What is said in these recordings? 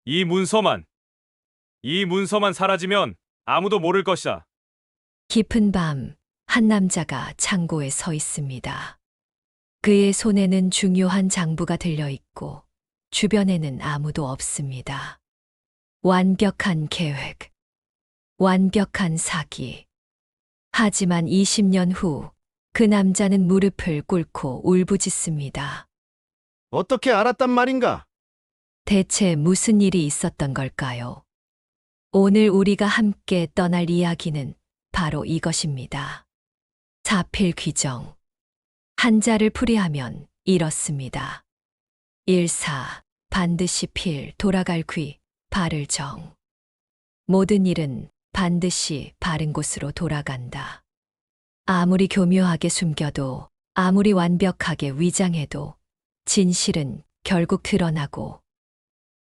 이 문서만, 이 문서만 사라지면 아무도 모를 것이다. 깊은 밤, 한 남자가 창고에 서 있습니다. 그의 손에는 중요한 장부가 들려 있고, 주변에는 아무도 없습니다. 완벽한 계획, 완벽한 사기. 하지만 20년 후, 그 남자는 무릎을 꿇고 울부짖습니다. 어떻게 알았단 말인가? 대체 무슨 일이 있었던 걸까요? 오늘 우리가 함께 떠날 이야기는 바로 이것입니다. 자필 규정. 한자를 풀이하면 이렇습니다. 1사, 반드시 필, 돌아갈 귀, 바를 정. 모든 일은 반드시 바른 곳으로 돌아간다. 아무리 교묘하게 숨겨도, 아무리 완벽하게 위장해도, 진실은 결국 드러나고,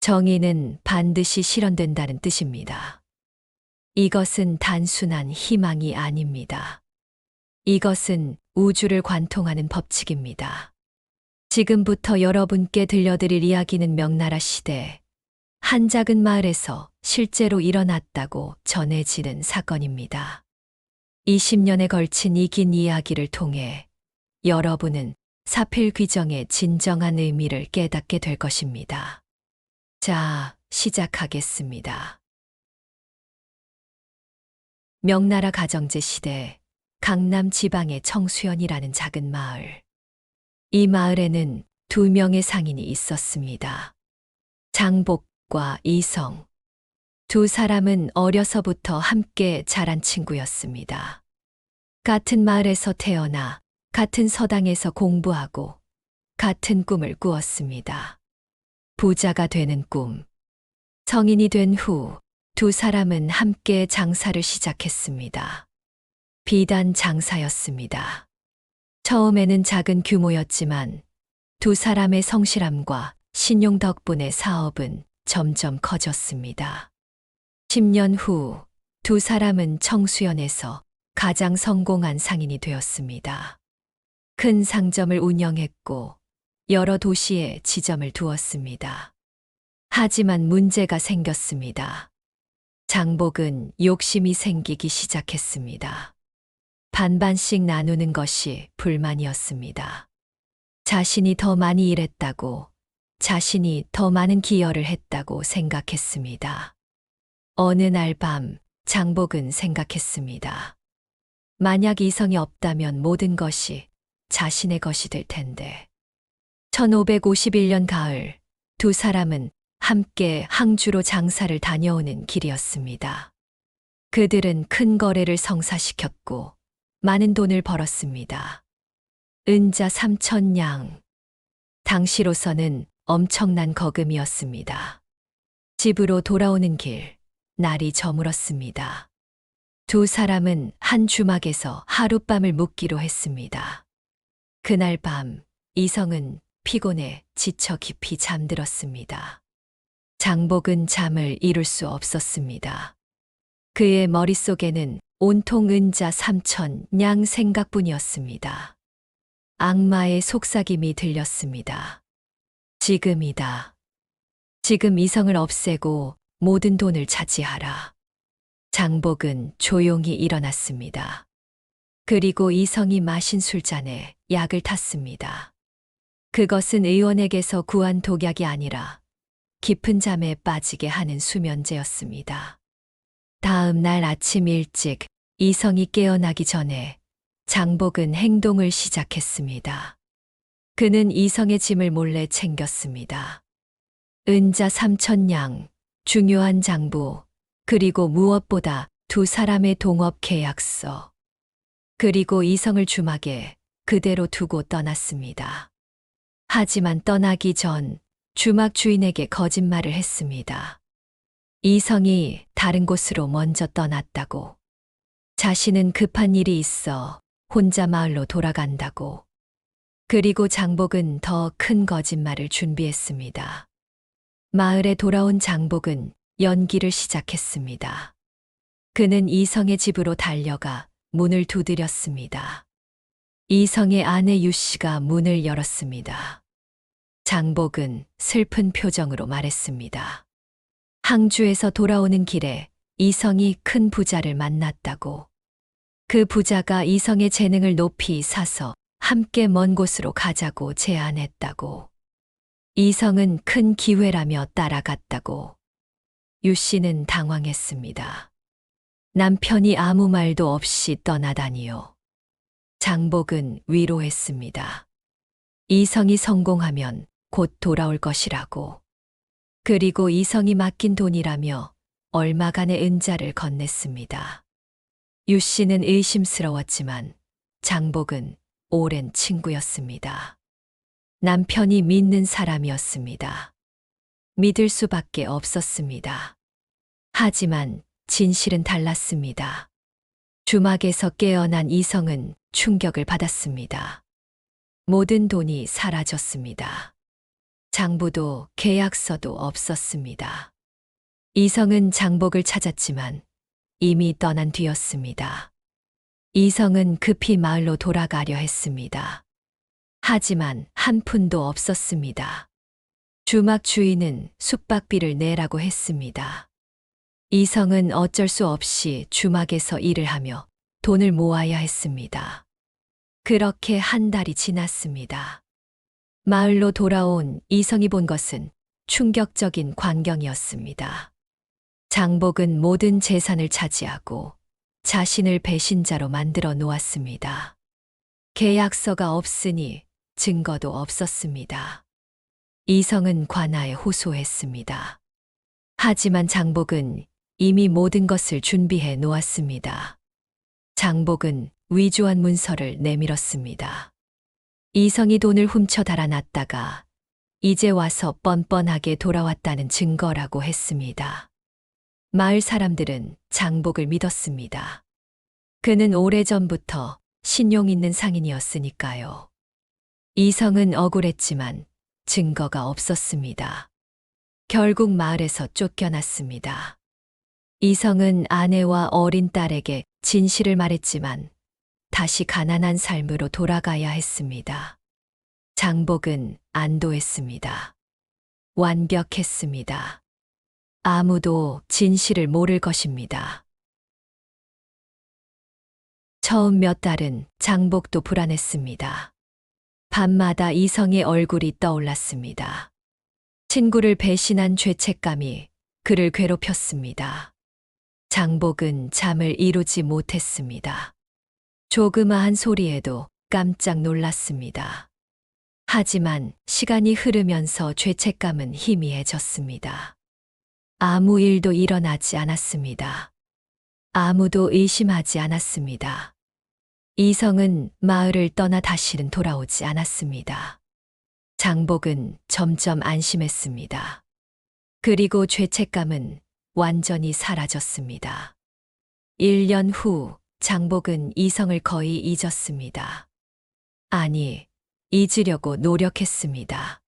정의는 반드시 실현된다는 뜻입니다. 이것은 단순한 희망이 아닙니다. 이것은 우주를 관통하는 법칙입니다. 지금부터 여러분께 들려드릴 이야기는 명나라 시대 한 작은 마을에서 실제로 일어났다고 전해지는 사건입니다. 20년에 걸친 이 긴 이야기를 통해 여러분은 사필 규정의 진정한 의미를 깨닫게 될 것입니다. 자, 시작하겠습니다. 명나라 가정제 시대 강남 지방의 청수연이라는 작은 마을. 이 마을에는 2명의 상인이 있었습니다. 장복과 이성. 2사람은 어려서부터 함께 자란 친구였습니다. 같은 마을에서 태어나 같은 서당에서 공부하고 같은 꿈을 꾸었습니다. 부자가 되는 꿈. 성인이 된 후 2사람은 함께 장사를 시작했습니다. 비단 장사였습니다. 처음에는 작은 규모였지만 2사람의 성실함과 신용 덕분에 사업은 점점 커졌습니다. 10년 후 2사람은 청수연에서 가장 성공한 상인이 되었습니다. 큰 상점을 운영했고 여러 도시에 지점을 두었습니다. 하지만 문제가 생겼습니다. 장복은 욕심이 생기기 시작했습니다. 반반씩 나누는 것이 불만이었습니다. 자신이 더 많이 일했다고, 자신이 더 많은 기여를 했다고 생각했습니다. 어느 날 밤, 장복은 생각했습니다. 만약 이성이 없다면 모든 것이 자신의 것이 될 텐데. 1551년 가을, 2사람은 함께 항주로 장사를 다녀오는 길이었습니다. 그들은 큰 거래를 성사시켰고 많은 돈을 벌었습니다. 은자 3,000냥. 당시로서는 엄청난 거금이었습니다. 집으로 돌아오는 길, 날이 저물었습니다. 2사람은 한 주막에서 하룻밤을 묵기로 했습니다. 그날 밤, 이성은 피곤해 지쳐 깊이 잠들었습니다. 장복은 잠을 이룰 수 없었습니다. 그의 머릿속에는 온통 은자 3,000냥 생각뿐이었습니다. 악마의 속삭임이 들렸습니다. 지금이다. 지금 이성을 없애고 모든 돈을 차지하라. 장복은 조용히 일어났습니다. 그리고 이성이 마신 술잔에 약을 탔습니다. 그것은 의원에게서 구한 독약이 아니라 깊은 잠에 빠지게 하는 수면제였습니다. 다음 날 아침 일찍 이성이 깨어나기 전에 장복은 행동을 시작했습니다. 그는 이성의 짐을 몰래 챙겼습니다. 은자 3,000냥, 중요한 장부, 그리고 무엇보다 2사람의 동업 계약서. 그리고 이성을 주막에 그대로 두고 떠났습니다. 하지만 떠나기 전 주막 주인에게 거짓말을 했습니다. 이성이 다른 곳으로 먼저 떠났다고. 자신은 급한 일이 있어 혼자 마을로 돌아간다고. 그리고 장복은 더 큰 거짓말을 준비했습니다. 마을에 돌아온 장복은 연기를 시작했습니다. 그는 이성의 집으로 달려가 문을 두드렸습니다. 이성의 아내 유씨가 문을 열었습니다. 장복은 슬픈 표정으로 말했습니다. 항주에서 돌아오는 길에 이성이 큰 부자를 만났다고. 그 부자가 이성의 재능을 높이 사서 함께 먼 곳으로 가자고 제안했다고. 이성은 큰 기회라며 따라갔다고. 유 씨는 당황했습니다. 남편이 아무 말도 없이 떠나다니요. 장복은 위로했습니다. 이성이 성공하면 곧 돌아올 것이라고. 그리고 이성이 맡긴 돈이라며 얼마간의 은자를 건넸습니다. 유 씨는 의심스러웠지만 장복은 오랜 친구였습니다. 남편이 믿는 사람이었습니다. 믿을 수밖에 없었습니다. 하지만 진실은 달랐습니다. 주막에서 깨어난 이성은 충격을 받았습니다. 모든 돈이 사라졌습니다. 장부도 계약서도 없었습니다. 이성은 장복을 찾았지만 이미 떠난 뒤였습니다. 이성은 급히 마을로 돌아가려 했습니다. 하지만 한 푼도 없었습니다. 주막 주인은 숙박비를 내라고 했습니다. 이성은 어쩔 수 없이 주막에서 일을 하며 돈을 모아야 했습니다. 그렇게 한 달이 지났습니다. 마을로 돌아온 이성이 본 것은 충격적인 광경이었습니다. 장복은 모든 재산을 차지하고 자신을 배신자로 만들어 놓았습니다. 계약서가 없으니 증거도 없었습니다. 이성은 관아에 호소했습니다. 하지만 장복은 이미 모든 것을 준비해 놓았습니다. 장복은 위조한 문서를 내밀었습니다. 이성이 돈을 훔쳐 달아났다가 이제 와서 뻔뻔하게 돌아왔다는 증거라고 했습니다. 마을 사람들은 장복을 믿었습니다. 그는 오래전부터 신용 있는 상인이었으니까요. 이성은 억울했지만 증거가 없었습니다. 결국 마을에서 쫓겨났습니다. 이성은 아내와 어린 딸에게 진실을 말했지만 다시 가난한 삶으로 돌아가야 했습니다. 장복은 안도했습니다. 완벽했습니다. 아무도 진실을 모를 것입니다. 처음 몇 달은 장복도 불안했습니다. 밤마다 이성의 얼굴이 떠올랐습니다. 친구를 배신한 죄책감이 그를 괴롭혔습니다. 장복은 잠을 이루지 못했습니다. 조그마한 소리에도 깜짝 놀랐습니다. 하지만 시간이 흐르면서 죄책감은 희미해졌습니다. 아무 일도 일어나지 않았습니다. 아무도 의심하지 않았습니다. 이성은 마을을 떠나 다시는 돌아오지 않았습니다. 장복은 점점 안심했습니다. 그리고 죄책감은 완전히 사라졌습니다. 1년 후 장복은 이성을 거의 잊었습니다. 아니, 잊으려고 노력했습니다.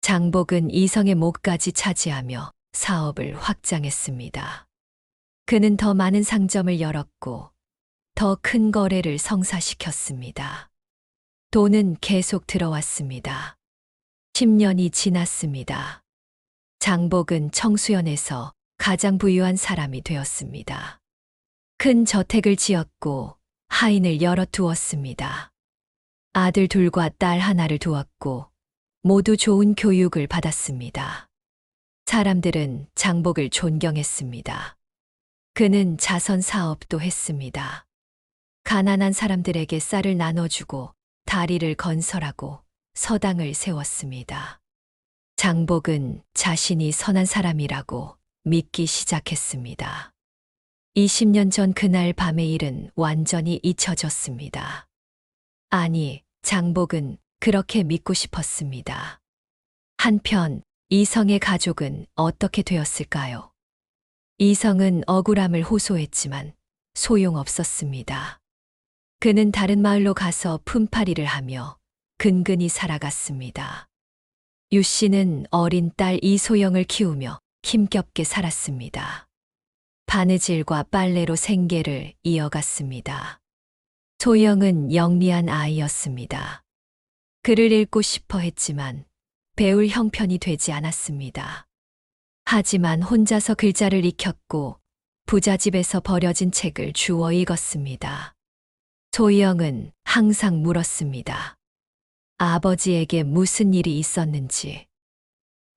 장복은 이성의 목까지 차지하며 사업을 확장했습니다. 그는 더 많은 상점을 열었고 더 큰 거래를 성사시켰습니다. 돈은 계속 들어왔습니다. 10년이 지났습니다. 장복은 청수연에서 가장 부유한 사람이 되었습니다. 큰 저택을 지었고 하인을 여럿 두었습니다. 아들 둘과 딸 하나를 두었고 모두 좋은 교육을 받았습니다. 사람들은 장복을 존경했습니다. 그는 자선 사업도 했습니다. 가난한 사람들에게 쌀을 나눠주고 다리를 건설하고 서당을 세웠습니다. 장복은 자신이 선한 사람이라고 믿기 시작했습니다. 20년 전 그날 밤의 일은 완전히 잊혀졌습니다. 아니, 장복은 그렇게 믿고 싶었습니다. 한편 이성의 가족은 어떻게 되었을까요? 이성은 억울함을 호소했지만 소용없었습니다. 그는 다른 마을로 가서 품팔이를 하며 근근히 살아갔습니다. 유 씨는 어린 딸 이소영을 키우며 힘겹게 살았습니다. 바느질과 빨래로 생계를 이어갔습니다. 소영은 영리한 아이였습니다. 글을 읽고 싶어 했지만 배울 형편이 되지 않았습니다. 하지만 혼자서 글자를 익혔고 부잣집에서 버려진 책을 주워 읽었습니다. 소영은 항상 물었습니다. 아버지에게 무슨 일이 있었는지.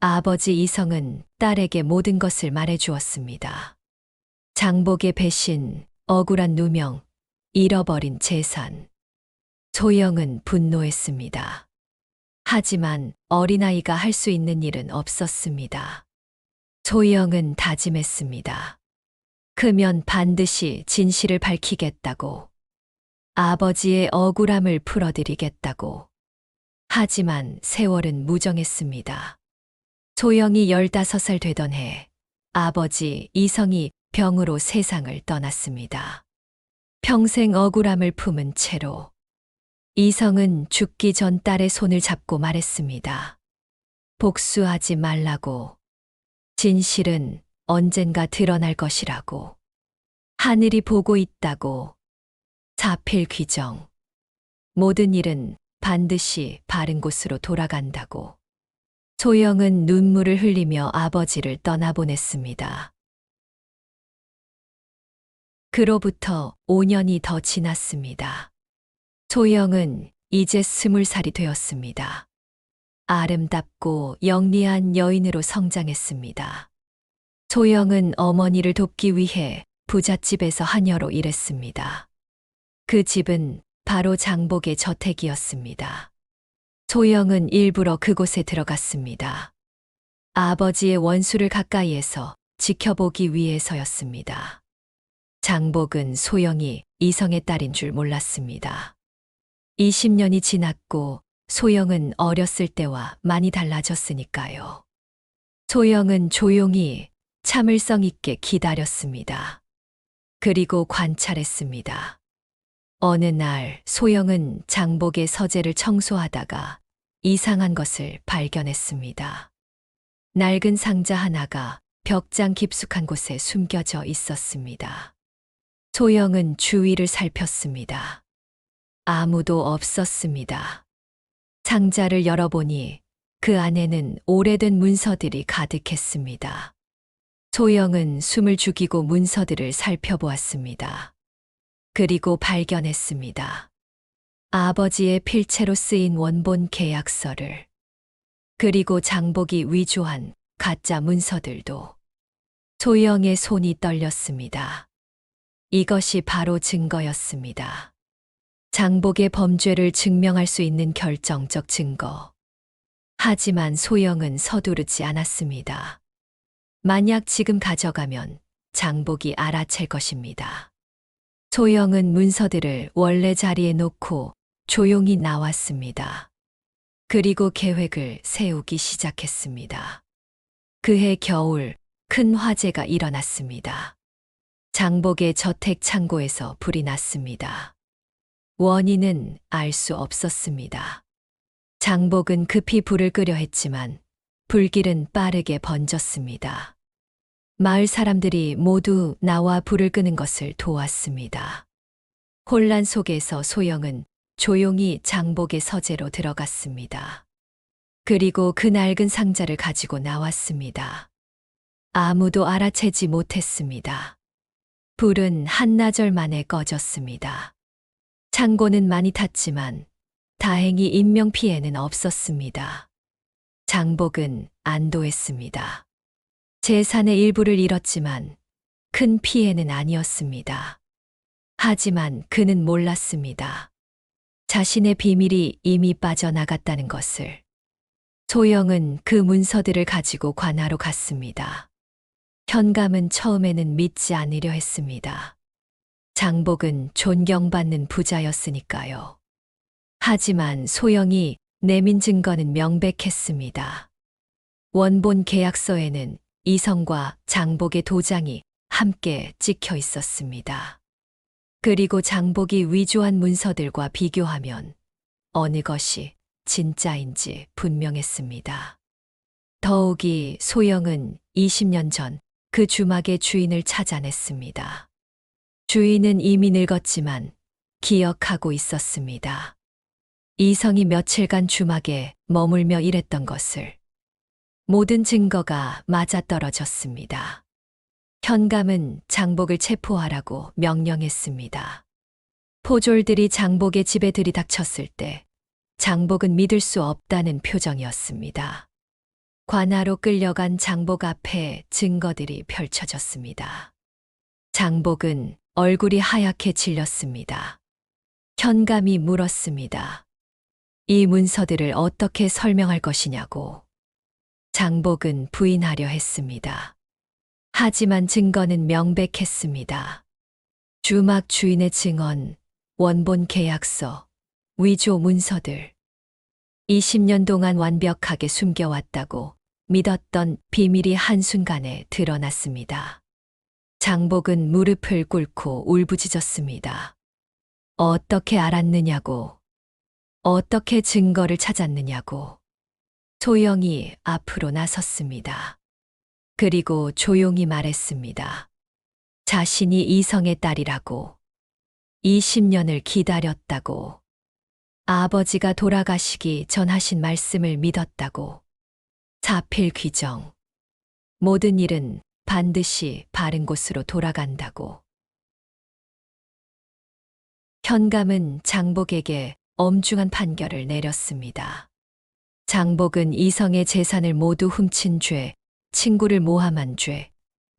아버지 이성은 딸에게 모든 것을 말해 주었습니다. 장복의 배신, 억울한 누명, 잃어버린 재산. 소영은 분노했습니다. 하지만 어린아이가 할 수 있는 일은 없었습니다. 소영은 다짐했습니다. 크면 반드시 진실을 밝히겠다고. 아버지의 억울함을 풀어드리겠다고. 하지만 세월은 무정했습니다. 소영이 15살 되던 해, 아버지 이성이 병으로 세상을 떠났습니다. 평생 억울함을 품은 채로 이성은 죽기 전 딸의 손을 잡고 말했습니다. 복수하지 말라고. 진실은 언젠가 드러날 것이라고. 하늘이 보고 있다고. 자필 귀정. 모든 일은 반드시 바른 곳으로 돌아간다고. 소영은 눈물을 흘리며 아버지를 떠나보냈습니다. 그로부터 5년이 더 지났습니다. 소영은 이제 20살이 되었습니다. 아름답고 영리한 여인으로 성장했습니다. 소영은 어머니를 돕기 위해 부잣집에서 하녀로 일했습니다. 그 집은 바로 장복의 저택이었습니다. 소영은 일부러 그곳에 들어갔습니다. 아버지의 원수를 가까이에서 지켜보기 위해서였습니다. 장복은 소영이 이성의 딸인 줄 몰랐습니다. 20년이 지났고 소영은 어렸을 때와 많이 달라졌으니까요. 소영은 조용히 참을성 있게 기다렸습니다. 그리고 관찰했습니다. 어느 날 소영은 장복의 서재를 청소하다가 이상한 것을 발견했습니다. 낡은 상자 하나가 벽장 깊숙한 곳에 숨겨져 있었습니다. 소영은 주위를 살폈습니다. 아무도 없었습니다. 상자를 열어보니 그 안에는 오래된 문서들이 가득했습니다. 소영은 숨을 죽이고 문서들을 살펴보았습니다. 그리고 발견했습니다. 아버지의 필체로 쓰인 원본 계약서를, 그리고 장복이 위조한 가짜 문서들도. 소영의 손이 떨렸습니다. 이것이 바로 증거였습니다. 장복의 범죄를 증명할 수 있는 결정적 증거. 하지만 소영은 서두르지 않았습니다. 만약 지금 가져가면 장복이 알아챌 것입니다. 소영은 문서들을 원래 자리에 놓고 조용히 나왔습니다. 그리고 계획을 세우기 시작했습니다. 그해 겨울 큰 화재가 일어났습니다. 장복의 저택 창고에서 불이 났습니다. 원인은 알 수 없었습니다. 장복은 급히 불을 끄려 했지만 불길은 빠르게 번졌습니다. 마을 사람들이 모두 나와 불을 끄는 것을 도왔습니다. 혼란 속에서 소영은 조용히 장복의 서재로 들어갔습니다. 그리고 그 낡은 상자를 가지고 나왔습니다. 아무도 알아채지 못했습니다. 불은 한나절 만에 꺼졌습니다. 창고는 많이 탔지만 다행히 인명피해는 없었습니다. 장복은 안도했습니다. 재산의 일부를 잃었지만 큰 피해는 아니었습니다. 하지만 그는 몰랐습니다. 자신의 비밀이 이미 빠져나갔다는 것을. 소영은 그 문서들을 가지고 관하로 갔습니다. 현감은 처음에는 믿지 않으려 했습니다. 장복은 존경받는 부자였으니까요. 하지만 소영이 내민 증거는 명백했습니다. 원본 계약서에는 이성과 장복의 도장이 함께 찍혀 있었습니다. 그리고 장복이 위조한 문서들과 비교하면 어느 것이 진짜인지 분명했습니다. 더욱이 소영은 20년 전 그 주막의 주인을 찾아냈습니다. 주인은 이미 늙었지만 기억하고 있었습니다. 이성이 며칠간 주막에 머물며 일했던 것을. 모든 증거가 맞아떨어졌습니다. 현감은 장복을 체포하라고 명령했습니다. 포졸들이 장복의 집에 들이닥쳤을 때 장복은 믿을 수 없다는 표정이었습니다. 관하로 끌려간 장복 앞에 증거들이 펼쳐졌습니다. 장복은 얼굴이 하얗게 질렸습니다. 현감이 물었습니다. 이 문서들을 어떻게 설명할 것이냐고. 장복은 부인하려 했습니다. 하지만 증거는 명백했습니다. 주막 주인의 증언, 원본 계약서, 위조 문서들. 20년 동안 완벽하게 숨겨왔다고 믿었던 비밀이 한순간에 드러났습니다. 장복은 무릎을 꿇고 울부짖었습니다. 어떻게 알았느냐고. 어떻게 증거를 찾았느냐고. 소영이 앞으로 나섰습니다. 그리고 조용히 말했습니다. 자신이 이성의 딸이라고. 20년을 기다렸다고. 아버지가 돌아가시기 전 하신 말씀을 믿었다고. 자필 귀정. 모든 일은 반드시 바른 곳으로 돌아간다고. 현감은 장복에게 엄중한 판결을 내렸습니다. 장복은 이성의 재산을 모두 훔친 죄, 친구를 모함한 죄,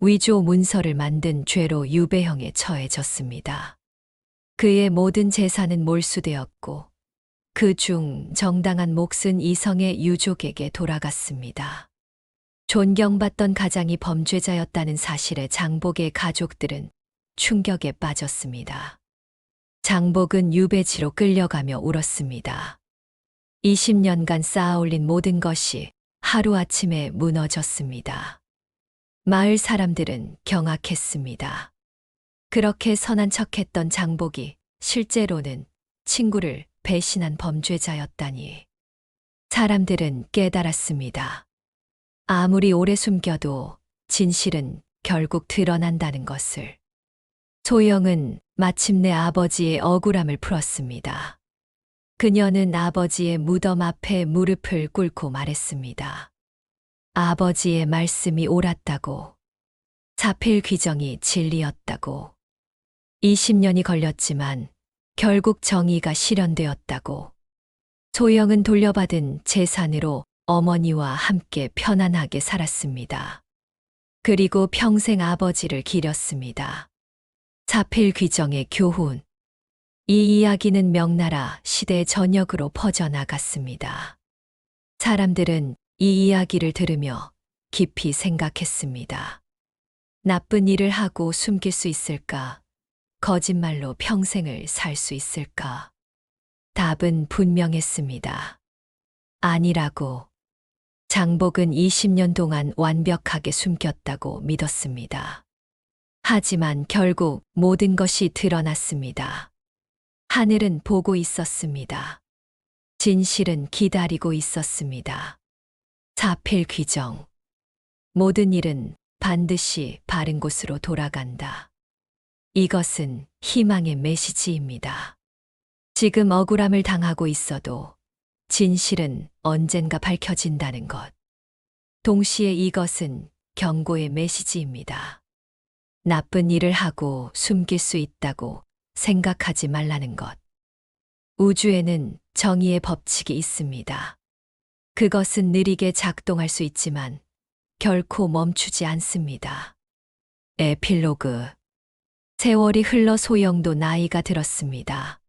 위조 문서를 만든 죄로 유배형에 처해졌습니다. 그의 모든 재산은 몰수되었고 그 중 정당한 몫은 이성의 유족에게 돌아갔습니다. 존경받던 가장이 범죄자였다는 사실에 장복의 가족들은 충격에 빠졌습니다. 장복은 유배지로 끌려가며 울었습니다. 20년간 쌓아올린 모든 것이 하루아침에 무너졌습니다. 마을 사람들은 경악했습니다. 그렇게 선한 척했던 장복이 실제로는 친구를 배신한 범죄자였다니. 사람들은 깨달았습니다. 아무리 오래 숨겨도 진실은 결국 드러난다는 것을. 소영은 마침내 아버지의 억울함을 풀었습니다. 그녀는 아버지의 무덤 앞에 무릎을 꿇고 말했습니다. 아버지의 말씀이 옳았다고. 자필 귀정이 진리였다고. 20년이 걸렸지만 결국 정의가 실현되었다고. 소영은 돌려받은 재산으로 어머니와 함께 편안하게 살았습니다. 그리고 평생 아버지를 기렸습니다. 자필 귀정의 교훈. 이 이야기는 명나라 시대 전역으로 퍼져나갔습니다. 사람들은 이 이야기를 들으며 깊이 생각했습니다. 나쁜 일을 하고 숨길 수 있을까? 거짓말로 평생을 살 수 있을까? 답은 분명했습니다. 아니라고. 장복은 20년 동안 완벽하게 숨겼다고 믿었습니다. 하지만 결국 모든 것이 드러났습니다. 하늘은 보고 있었습니다. 진실은 기다리고 있었습니다. 자필 귀정. 모든 일은 반드시 바른 곳으로 돌아간다. 이것은 희망의 메시지입니다. 지금 억울함을 당하고 있어도 진실은 언젠가 밝혀진다는 것. 동시에 이것은 경고의 메시지입니다. 나쁜 일을 하고 숨길 수 있다고 생각하지 말라는 것. 우주에는 정의의 법칙이 있습니다. 그것은 느리게 작동할 수 있지만 결코 멈추지 않습니다. 에필로그. 세월이 흘러 소영도 나이가 들었습니다.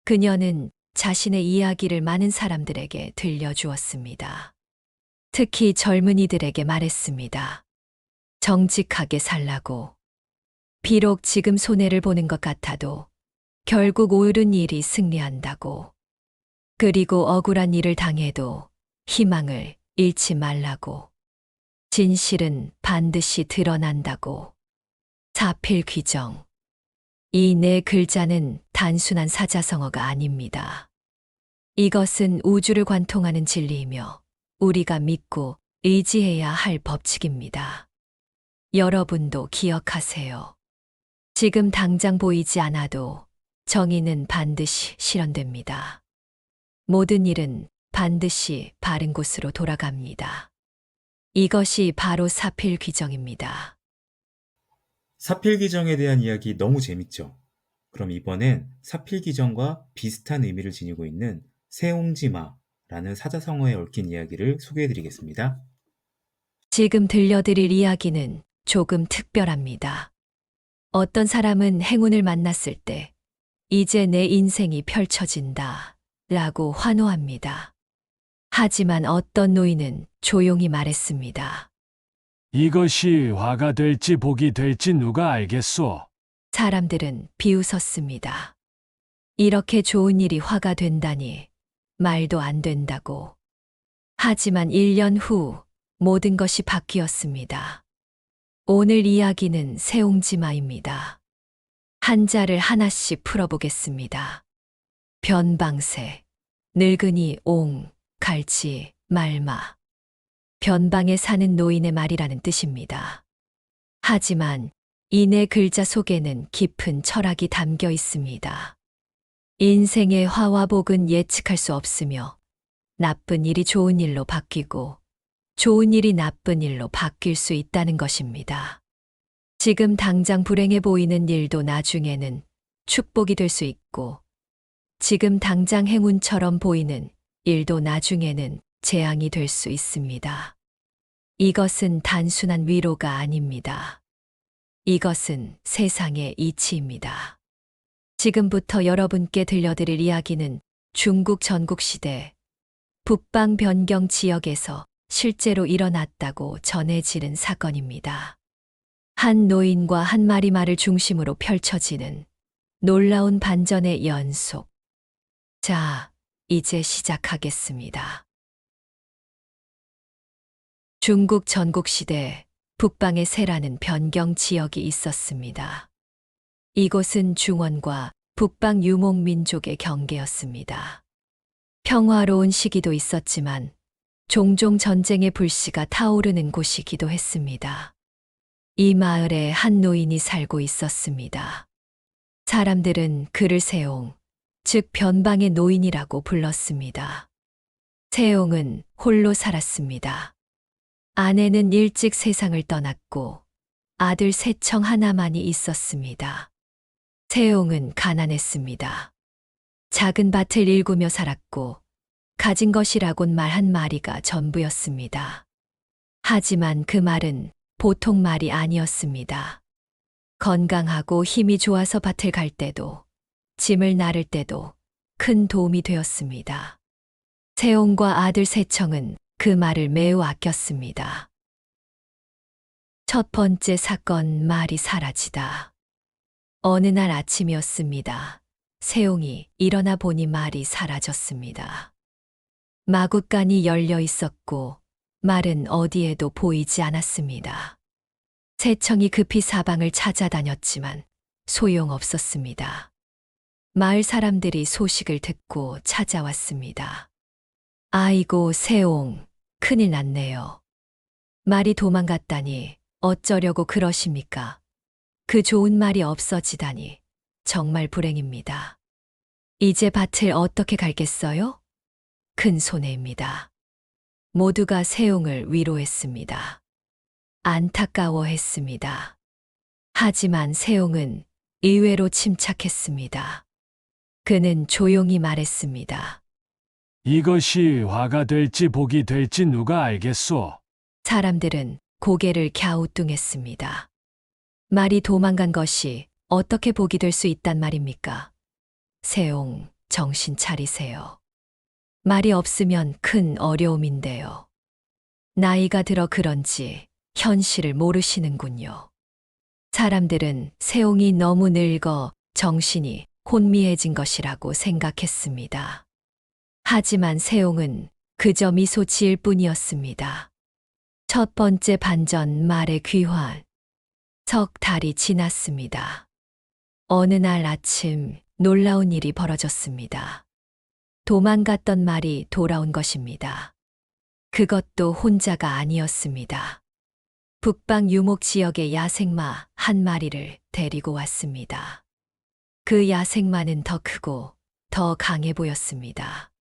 그녀는 자신의 이야기를 많은 사람들에게 들려주었습니다. 특히 젊은이들에게 말했습니다. 정직하게 살라고. 비록 지금 손해를 보는 것 같아도 결국 옳은 일이 승리한다고. 그리고 억울한 일을 당해도 희망을 잃지 말라고. 진실은 반드시 드러난다고. 자필 귀정. 이 네 글자는 단순한 사자성어가 아닙니다. 이것은 우주를 관통하는 진리이며 우리가 믿고 의지해야 할 법칙입니다. 여러분도 기억하세요. 지금 당장 보이지 않아도 정의는 반드시 실현됩니다. 모든 일은 반드시 바른 곳으로 돌아갑니다. 이것이 바로 사필 귀정입니다. 사필귀정에 대한 이야기 너무 재밌죠? 그럼 이번엔 사필귀정과 비슷한 의미를 지니고 있는 세옹지마라는 사자성어에 얽힌 이야기를 소개해드리겠습니다. 지금 들려드릴 이야기는 조금 특별합니다. 어떤 사람은 행운을 만났을 때, 이제 내 인생이 펼쳐진다, 라고 환호합니다. 하지만 어떤 노인은 조용히 말했습니다. 이것이 화가 될지 복이 될지 누가 알겠소? 사람들은 비웃었습니다. 이렇게 좋은 일이 화가 된다니 말도 안 된다고. 하지만 1년 후 모든 것이 바뀌었습니다. 오늘 이야기는 세옹지마입니다. 한자를 하나씩 풀어보겠습니다. 변방세, 늙은이 옹, 갈치, 말마. 변방에 사는 노인의 말이라는 뜻입니다. 하지만 이 네 글자 속에는 깊은 철학이 담겨 있습니다. 인생의 화와 복은 예측할 수 없으며 나쁜 일이 좋은 일로 바뀌고 좋은 일이 나쁜 일로 바뀔 수 있다는 것입니다. 지금 당장 불행해 보이는 일도 나중에는 축복이 될 수 있고 지금 당장 행운처럼 보이는 일도 나중에는 재앙이 될 수 있습니다. 이것은 단순한 위로가 아닙니다. 이것은 세상의 이치입니다. 지금부터 여러분께 들려드릴 이야기는 중국 전국시대 북방 변경 지역에서 실제로 일어났다고 전해지는 사건입니다. 한 노인과 한 마리 말을 중심으로 펼쳐지는 놀라운 반전의 연속. 자, 이제 시작하겠습니다. 중국 전국시대 북방의 세라는 변경 지역이 있었습니다. 이곳은 중원과 북방 유목민족의 경계였습니다. 평화로운 시기도 있었지만 종종 전쟁의 불씨가 타오르는 곳이기도 했습니다. 이 마을에 한 노인이 살고 있었습니다. 사람들은 그를 세옹, 즉 변방의 노인이라고 불렀습니다. 세옹은 홀로 살았습니다. 아내는 일찍 세상을 떠났고 아들 세청 하나만이 있었습니다. 세옹은 가난했습니다. 작은 밭을 일구며 살았고 가진 것이라곤 말 한 마리가 전부였습니다. 하지만 그 말은 보통 말이 아니었습니다. 건강하고 힘이 좋아서 밭을 갈 때도 짐을 나를 때도 큰 도움이 되었습니다. 세옹과 아들 세청은 그 말을 매우 아꼈습니다. 첫 번째 사건, 말이 사라지다. 어느 날 아침이었습니다. 세옹이 일어나 보니 말이 사라졌습니다. 마구간이 열려 있었고 말은 어디에도 보이지 않았습니다. 세청이 급히 사방을 찾아다녔지만 소용없었습니다. 마을 사람들이 소식을 듣고 찾아왔습니다. 아이고, 세옹, 큰일 났네요. 말이 도망갔다니 어쩌려고 그러십니까? 그 좋은 말이 없어지다니 정말 불행입니다. 이제 밭을 어떻게 갈겠어요? 큰 손해입니다. 모두가 세옹을 위로했습니다. 안타까워했습니다. 하지만 세옹은 의외로 침착했습니다. 그는 조용히 말했습니다. 이것이 화가 될지 복이 될지 누가 알겠소? 사람들은 고개를 갸우뚱했습니다. 말이 도망간 것이 어떻게 복이 될 수 있단 말입니까? 세옹, 정신 차리세요. 말이 없으면 큰 어려움인데요. 나이가 들어 그런지 현실을 모르시는군요. 사람들은 세옹이 너무 늙어 정신이 혼미해진 것이라고 생각했습니다. 하지만 세옹은 그저 미소 지을 뿐이었습니다. 첫 번째 반전, 말의 귀환. 석 달이 지났습니다. 어느 날 아침 놀라운 일이 벌어졌습니다. 도망갔던 말이 돌아온 것입니다. 그것도 혼자가 아니었습니다. 북방 유목 지역의 야생마 한 마리를 데리고 왔습니다. 그 야생마는 더 크고 더 강해 보였습니다.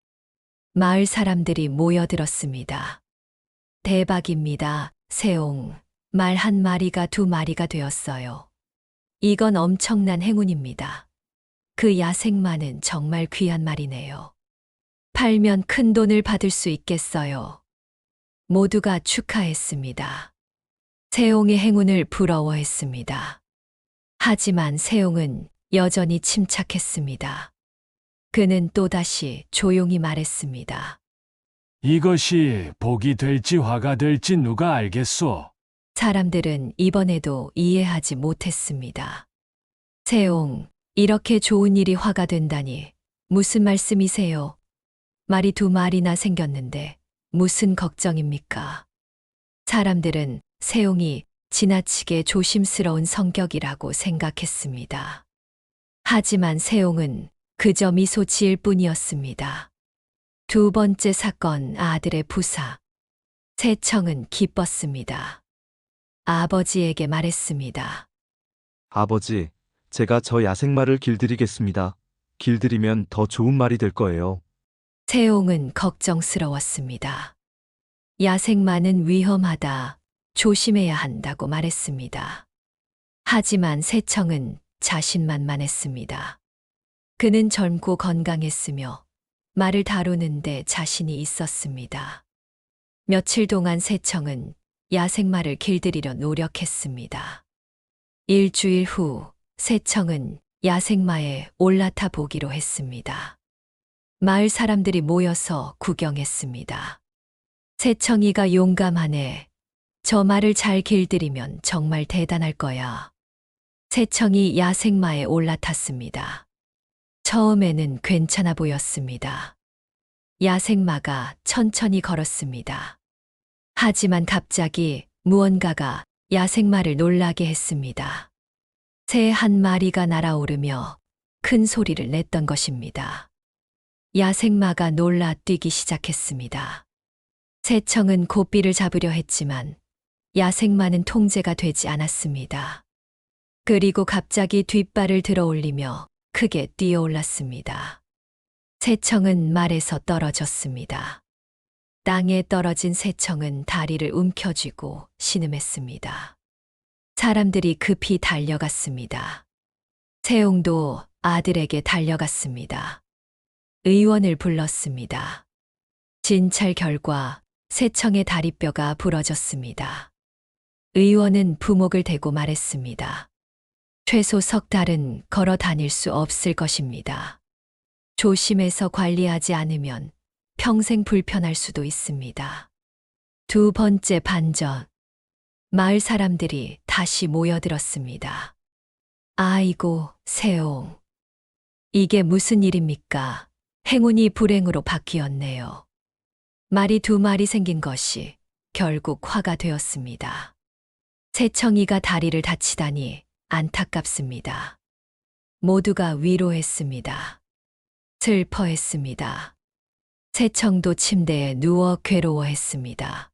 마을 사람들이 모여들었습니다. 대박입니다. 세옹. 말 한 마리가 두 마리가 되었어요. 이건 엄청난 행운입니다. 그 야생마는 정말 귀한 말이네요. 팔면 큰 돈을 받을 수 있겠어요. 모두가 축하했습니다. 세옹의 행운을 부러워했습니다. 하지만 세옹은 여전히 침착했습니다. 그는 또다시 조용히 말했습니다. 이것이 복이 될지 화가 될지 누가 알겠소? 사람들은 이번에도 이해하지 못했습니다. 세옹, 이렇게 좋은 일이 화가 된다니 무슨 말씀이세요? 말이 두 마리나 생겼는데 무슨 걱정입니까? 사람들은 세옹이 지나치게 조심스러운 성격이라고 생각했습니다. 하지만 세옹은 그저 미소 지을 뿐이었습니다. 두 번째 사건 아들의 부사. 세청은 기뻤습니다. 아버지에게 말했습니다. 아버지, 제가 저 야생마를 길들이겠습니다. 길들이면 더 좋은 말이 될 거예요. 세옹은 걱정스러웠습니다. 야생마는 위험하다, 조심해야 한다고 말했습니다. 하지만 세청은 자신만만했습니다. 그는 젊고 건강했으며 말을 다루는데 자신이 있었습니다. 며칠 동안 세청은 야생마를 길들이려 노력했습니다. 일주일 후 세청은 야생마에 올라타 보기로 했습니다. 마을 사람들이 모여서 구경했습니다. 세청이가 용감하네. 저 말을 잘 길들이면 정말 대단할 거야. 세청이 야생마에 올라탔습니다. 처음에는 괜찮아 보였습니다. 야생마가 천천히 걸었습니다. 하지만 갑자기 무언가가 야생마를 놀라게 했습니다. 새 한 마리가 날아오르며 큰 소리를 냈던 것입니다. 야생마가 놀라 뛰기 시작했습니다. 세청은 고삐를 잡으려 했지만 야생마는 통제가 되지 않았습니다. 그리고 갑자기 뒷발을 들어 올리며 크게 뛰어올랐습니다. 세청은 말에서 떨어졌습니다. 땅에 떨어진 세청은 다리를 움켜쥐고 신음했습니다. 사람들이 급히 달려갔습니다. 세옹도 아들에게 달려갔습니다. 의원을 불렀습니다. 진찰 결과 세청의 다리뼈가 부러졌습니다. 의원은 부목을 대고 말했습니다. 최소 석 달은 걸어 다닐 수 없을 것입니다. 조심해서 관리하지 않으면 평생 불편할 수도 있습니다. 두 번째 반전. 마을 사람들이 다시 모여들었습니다. 아이고, 세옹. 이게 무슨 일입니까? 행운이 불행으로 바뀌었네요. 말이 두 마리 생긴 것이 결국 화가 되었습니다. 세청이가 다리를 다치다니 안타깝습니다. 모두가 위로했습니다. 슬퍼했습니다. 세청도 침대에 누워 괴로워했습니다.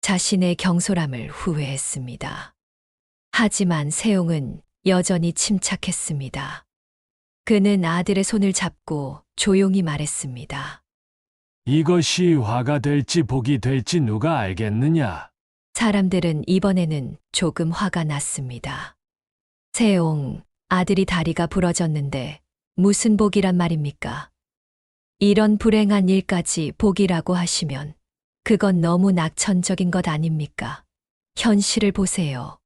자신의 경솔함을 후회했습니다. 하지만 세옹은 여전히 침착했습니다. 그는 아들의 손을 잡고 조용히 말했습니다. 이것이 화가 될지 복이 될지 누가 알겠느냐? 사람들은 이번에는 조금 화가 났습니다. 세옹, 아들이 다리가 부러졌는데 무슨 복이란 말입니까? 이런 불행한 일까지 복이라고 하시면 그건 너무 낙천적인 것 아닙니까? 현실을 보세요.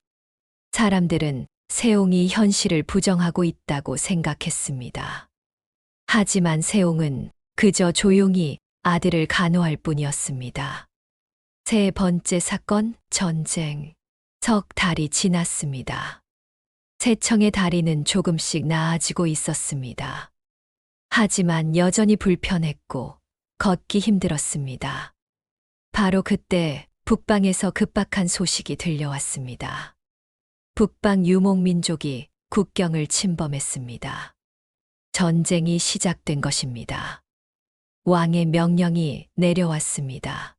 사람들은 세옹이 현실을 부정하고 있다고 생각했습니다. 하지만 세옹은 그저 조용히 아들을 간호할 뿐이었습니다. 세 번째 사건, 전쟁. 석 달이 지났습니다. 세청의 다리는 조금씩 나아지고 있었습니다. 하지만 여전히 불편했고 걷기 힘들었습니다. 바로 그때 북방에서 급박한 소식이 들려왔습니다. 북방 유목민족이 국경을 침범했습니다. 전쟁이 시작된 것입니다. 왕의 명령이 내려왔습니다.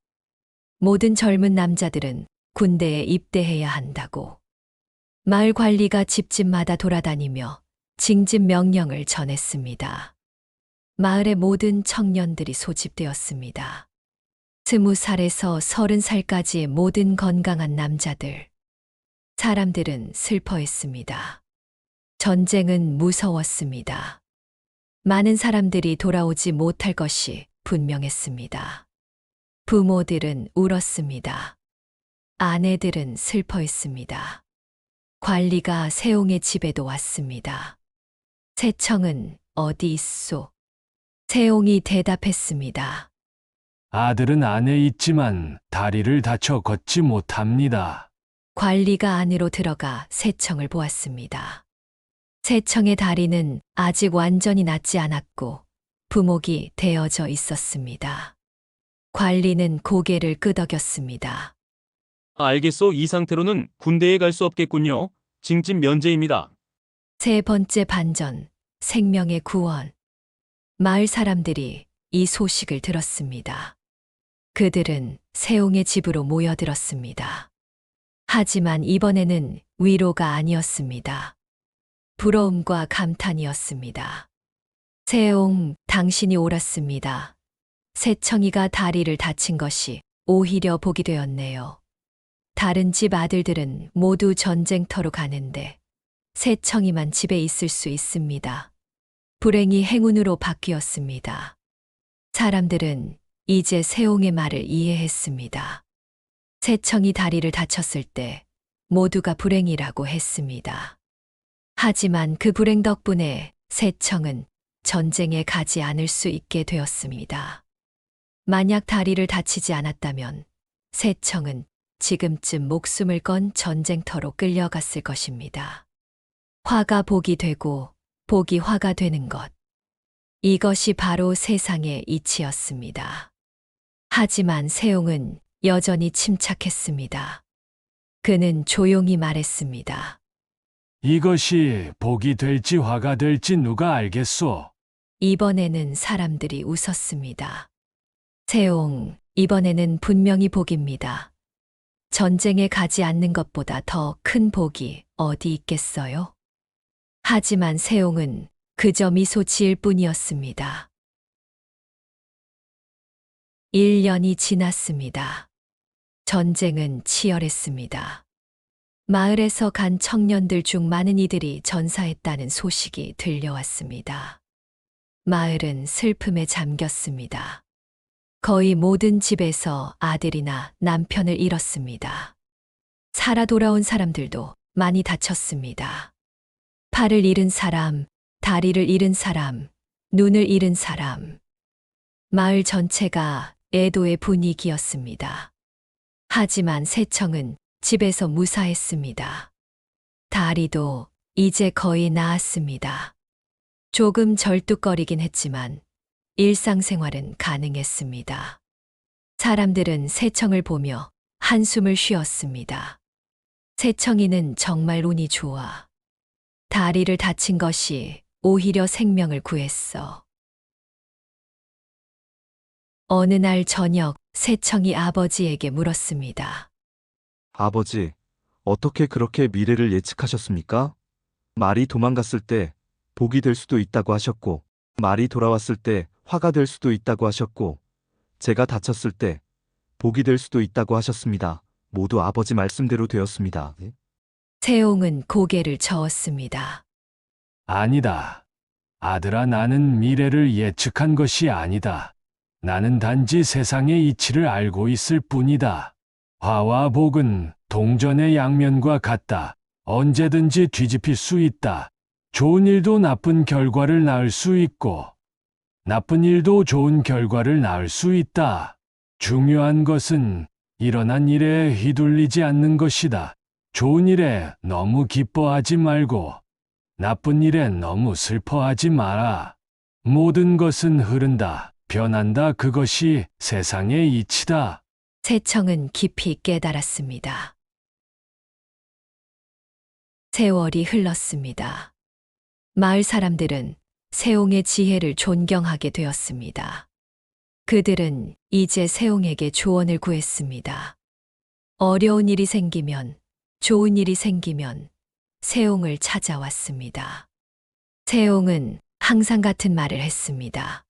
모든 젊은 남자들은 군대에 입대해야 한다고. 마을 관리가 집집마다 돌아다니며 징집 명령을 전했습니다. 마을의 모든 청년들이 소집되었습니다. 20살에서 30살까지의 모든 건강한 남자들. 사람들은 슬퍼했습니다. 전쟁은 무서웠습니다. 많은 사람들이 돌아오지 못할 것이 분명했습니다. 부모들은 울었습니다. 아내들은 슬퍼했습니다. 관리가 세옹의 집에도 왔습니다. 세청은 어디 있소? 세옹이 대답했습니다. 아들은 안에 있지만 다리를 다쳐 걷지 못합니다. 관리가 안으로 들어가 세청을 보았습니다. 세청의 다리는 아직 완전히 낫지 않았고 부목이 되어져 있었습니다. 관리는 고개를 끄덕였습니다. 알겠소. 이 상태로는 군대에 갈 수 없겠군요. 징집 면제입니다. 세 번째 반전, 생명의 구원. 마을 사람들이 이 소식을 들었습니다. 그들은 세옹의 집으로 모여들었습니다. 하지만 이번에는 위로가 아니었습니다. 부러움과 감탄이었습니다. 세옹, 당신이 옳았습니다. 세청이가 다리를 다친 것이 오히려 복이 되었네요. 다른 집 아들들은 모두 전쟁터로 가는데 세청이만 집에 있을 수 있습니다. 불행이 행운으로 바뀌었습니다. 사람들은 이제 세옹의 말을 이해했습니다. 세청이 다리를 다쳤을 때 모두가 불행이라고 했습니다. 하지만 그 불행 덕분에 세청은 전쟁에 가지 않을 수 있게 되었습니다. 만약 다리를 다치지 않았다면 세청은 지금쯤 목숨을 건 전쟁터로 끌려갔을 것입니다. 화가 복이 되고 복이 화가 되는 것. 이것이 바로 세상의 이치였습니다. 하지만 세옹은 여전히 침착했습니다. 그는 조용히 말했습니다. 이것이 복이 될지 화가 될지 누가 알겠소? 이번에는 사람들이 웃었습니다. 세옹, 이번에는 분명히 복입니다. 전쟁에 가지 않는 것보다 더 큰 복이 어디 있겠어요? 하지만 세옹은 그저 미소 지을 뿐이었습니다. 1년이 지났습니다. 전쟁은 치열했습니다. 마을에서 간 청년들 중 많은 이들이 전사했다는 소식이 들려왔습니다. 마을은 슬픔에 잠겼습니다. 거의 모든 집에서 아들이나 남편을 잃었습니다. 살아 돌아온 사람들도 많이 다쳤습니다. 팔을 잃은 사람, 다리를 잃은 사람, 눈을 잃은 사람. 마을 전체가 애도의 분위기였습니다. 하지만 세청은 집에서 무사했습니다. 다리도 이제 거의 나았습니다. 조금 절뚝거리긴 했지만 일상생활은 가능했습니다. 사람들은 세청을 보며 한숨을 쉬었습니다. 세청이는 정말 운이 좋아. 다리를 다친 것이 오히려 생명을 구했어. 어느 날 저녁 세청이 아버지에게 물었습니다. 아버지, 어떻게 그렇게 미래를 예측하셨습니까? 말이 도망갔을 때 복이 될 수도 있다고 하셨고, 말이 돌아왔을 때 화가 될 수도 있다고 하셨고, 제가 다쳤을 때 복이 될 수도 있다고 하셨습니다. 모두 아버지 말씀대로 되었습니다. 세옹은 고개를 저었습니다. 아니다. 아들아, 나는 미래를 예측한 것이 아니다. 나는 단지 세상의 이치를 알고 있을 뿐이다. 화와 복은 동전의 양면과 같다. 언제든지 뒤집힐 수 있다. 좋은 일도 나쁜 결과를 낳을 수 있고, 나쁜 일도 좋은 결과를 낳을 수 있다. 중요한 것은 일어난 일에 휘둘리지 않는 것이다. 좋은 일에 너무 기뻐하지 말고, 나쁜 일에 너무 슬퍼하지 마라. 모든 것은 흐른다, 변한다. 그것이 세상의 이치다. 세청은 깊이 깨달았습니다. 세월이 흘렀습니다. 마을 사람들은 세옹의 지혜를 존경하게 되었습니다. 그들은 이제 세옹에게 조언을 구했습니다. 어려운 일이 생기면, 좋은 일이 생기면 세옹을 찾아왔습니다. 세옹은 항상 같은 말을 했습니다.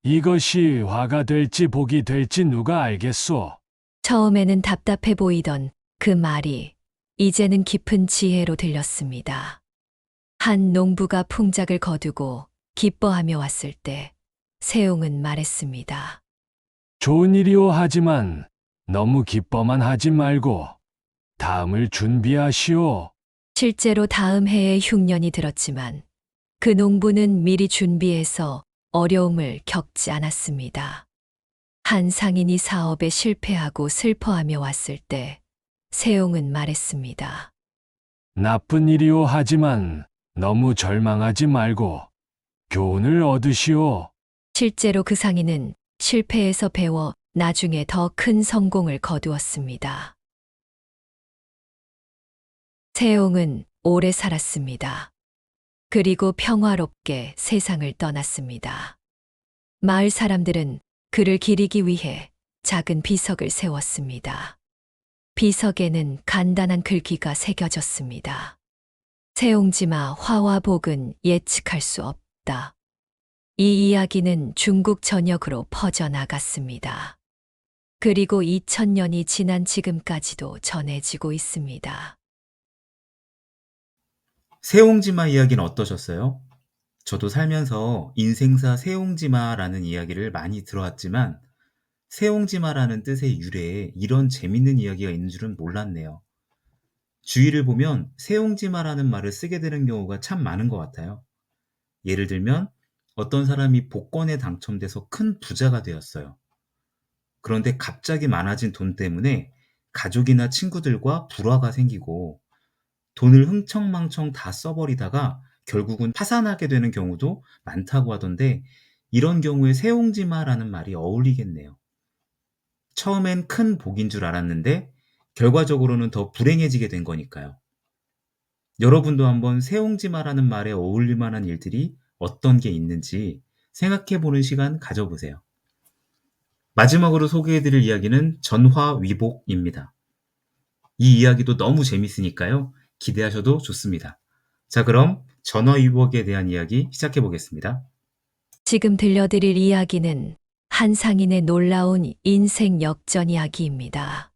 이것이 화가 될지 복이 될지 누가 알겠소? 처음에는 답답해 보이던 그 말이 이제는 깊은 지혜로 들렸습니다. 한 농부가 풍작을 거두고 기뻐하며 왔을 때 세옹은 말했습니다. 좋은 일이오 하지만 너무 기뻐만 하지 말고 다음을 준비하시오. 실제로 다음 해에 흉년이 들었지만 그 농부는 미리 준비해서 어려움을 겪지 않았습니다. 한 상인이 사업에 실패하고 슬퍼하며 왔을 때 세옹은 말했습니다. 나쁜 일이오 하지만 너무 절망하지 말고 교훈을 얻으시오. 실제로 그 상인은 실패에서 배워 나중에 더 큰 성공을 거두었습니다. 세옹은 오래 살았습니다. 그리고 평화롭게 세상을 떠났습니다. 마을 사람들은 그를 기리기 위해 작은 비석을 세웠습니다. 비석에는 간단한 글귀가 새겨졌습니다. 세옹지마 화와 복은 예측할 수 없다. 이 이야기는 중국 전역으로 퍼져나갔습니다. 그리고 2000년이 지난 지금까지도 전해지고 있습니다. 세옹지마 이야기는 어떠셨어요? 저도 살면서 인생사 세옹지마라는 이야기를 많이 들어왔지만 세옹지마라는 뜻의 유래에 이런 재밌는 이야기가 있는 줄은 몰랐네요. 주위를 보면 세옹지마라는 말을 쓰게 되는 경우가 참 많은 것 같아요. 예를 들면 어떤 사람이 복권에 당첨돼서 큰 부자가 되었어요. 그런데 갑자기 많아진 돈 때문에 가족이나 친구들과 불화가 생기고 돈을 흥청망청 다 써버리다가 결국은 파산하게 되는 경우도 많다고 하던데 이런 경우에 세옹지마라는 말이 어울리겠네요. 처음엔 큰 복인 줄 알았는데 결과적으로는 더 불행해지게 된 거니까요. 여러분도 한번 세옹지마라는 말에 어울릴 만한 일들이 어떤 게 있는지 생각해보는 시간 가져보세요. 마지막으로 소개해드릴 이야기는 전화위복입니다. 이 이야기도 너무 재밌으니까요. 기대하셔도 좋습니다. 자, 그럼 전화위복에 대한 이야기 시작해보겠습니다. 지금 들려드릴 이야기는 한 상인의 놀라운 인생 역전 이야기입니다.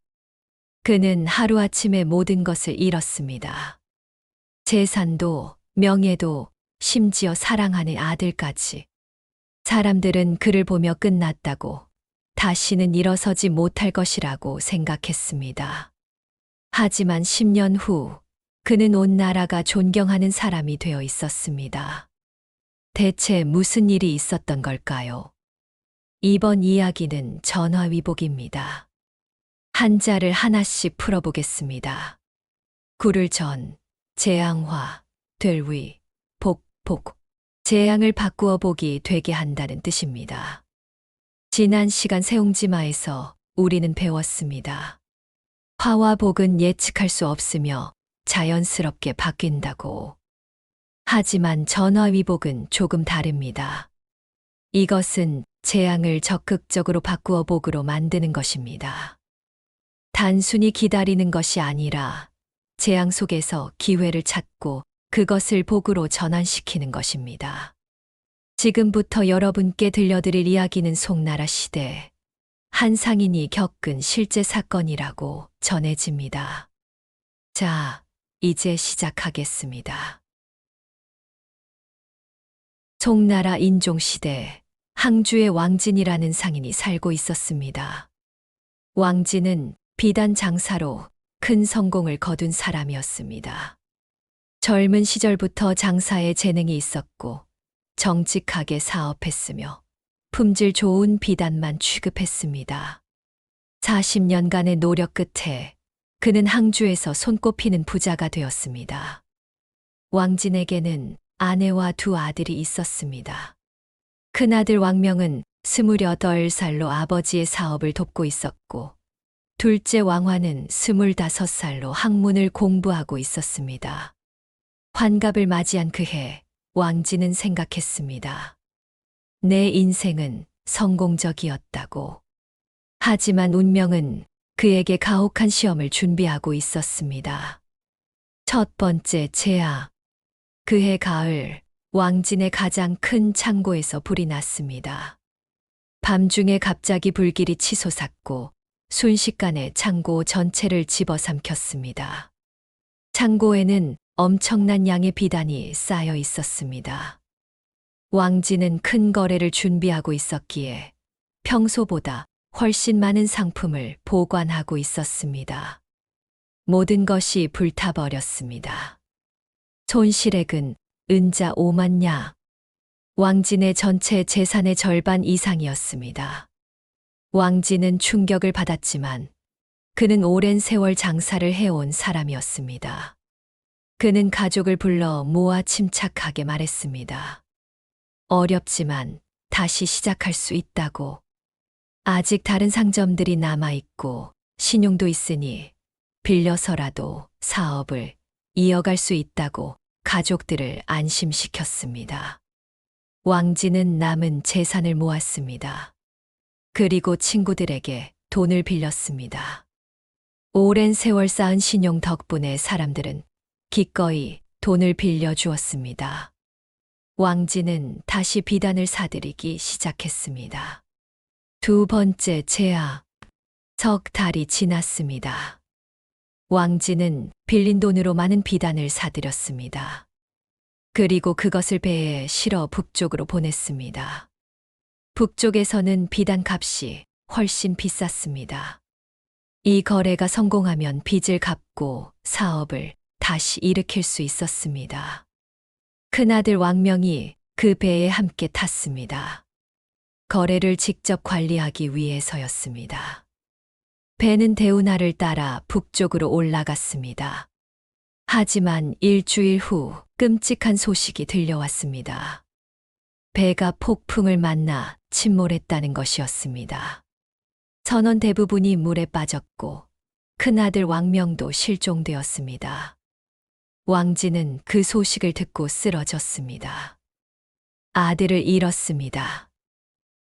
그는 하루아침에 모든 것을 잃었습니다. 재산도, 명예도, 심지어 사랑하는 아들까지. 사람들은 그를 보며 끝났다고, 다시는 일어서지 못할 것이라고 생각했습니다. 하지만 10년 후, 그는 온 나라가 존경하는 사람이 되어 있었습니다. 대체 무슨 일이 있었던 걸까요? 이번 이야기는 전화위복입니다. 한자를 하나씩 풀어보겠습니다. 구를 전, 재앙화, 될 위, 복. 재앙을 바꾸어 복이 되게 한다는 뜻입니다. 지난 시간 세옹지마에서 우리는 배웠습니다. 화와 복은 예측할 수 없으며 자연스럽게 바뀐다고. 하지만 전화위복은 조금 다릅니다. 이것은 재앙을 적극적으로 바꾸어 복으로 만드는 것입니다. 단순히 기다리는 것이 아니라 재앙 속에서 기회를 찾고 그것을 복으로 전환시키는 것입니다. 지금부터 여러분께 들려드릴 이야기는 송나라 시대 한 상인이 겪은 실제 사건이라고 전해집니다. 자, 이제 시작하겠습니다. 송나라 인종시대 항주의 왕진이라는 상인이 살고 있었습니다. 왕진은 비단 장사로 큰 성공을 거둔 사람이었습니다. 젊은 시절부터 장사에 재능이 있었고 정직하게 사업했으며 품질 좋은 비단만 취급했습니다. 40년간의 노력 끝에 그는 항주에서 손꼽히는 부자가 되었습니다. 왕진에게는 아내와 두 아들이 있었습니다. 큰아들 왕명은 28살로 아버지의 사업을 돕고 있었고 둘째 왕화는 25살로 학문을 공부하고 있었습니다. 환갑을 맞이한 그해 왕진은 생각했습니다. 내 인생은 성공적이었다고. 하지만 운명은 그에게 가혹한 시험을 준비하고 있었습니다. 첫 번째 재앙. 그해 가을 왕진의 가장 큰 창고에서 불이 났습니다. 밤중에 갑자기 불길이 치솟았고 순식간에 창고 전체를 집어삼켰습니다. 창고에는 엄청난 양의 비단이 쌓여 있었습니다. 왕진은 큰 거래를 준비하고 있었기에 평소보다 훨씬 많은 상품을 보관하고 있었습니다. 모든 것이 불타버렸습니다. 손실액은 은자 5만 냥. 왕진의 전체 재산의 절반 이상이었습니다. 왕진은 충격을 받았지만 그는 오랜 세월 장사를 해온 사람이었습니다. 그는 가족을 불러 모아 침착하게 말했습니다. 어렵지만 다시 시작할 수 있다고. 아직 다른 상점들이 남아있고 신용도 있으니 빌려서라도 사업을 이어갈 수 있다고 가족들을 안심시켰습니다. 왕진은 남은 재산을 모았습니다. 그리고 친구들에게 돈을 빌렸습니다. 오랜 세월 쌓은 신용 덕분에 사람들은 기꺼이 돈을 빌려주었습니다. 왕진은 다시 비단을 사들이기 시작했습니다. 두 번째 재앙. 석 달이 지났습니다. 왕진은 빌린 돈으로 많은 비단을 사들였습니다. 그리고 그것을 배에 실어 북쪽으로 보냈습니다. 북쪽에서는 비단 값이 훨씬 비쌌습니다. 이 거래가 성공하면 빚을 갚고 사업을 다시 일으킬 수 있었습니다. 큰아들 왕명이 그 배에 함께 탔습니다. 거래를 직접 관리하기 위해서였습니다. 배는 대운하를 따라 북쪽으로 올라갔습니다. 하지만 일주일 후 끔찍한 소식이 들려왔습니다. 배가 폭풍을 만나 침몰했다는 것이었습니다. 선원 대부분이 물에 빠졌고 큰아들 왕명도 실종되었습니다. 왕진은 그 소식을 듣고 쓰러졌습니다. 아들을 잃었습니다.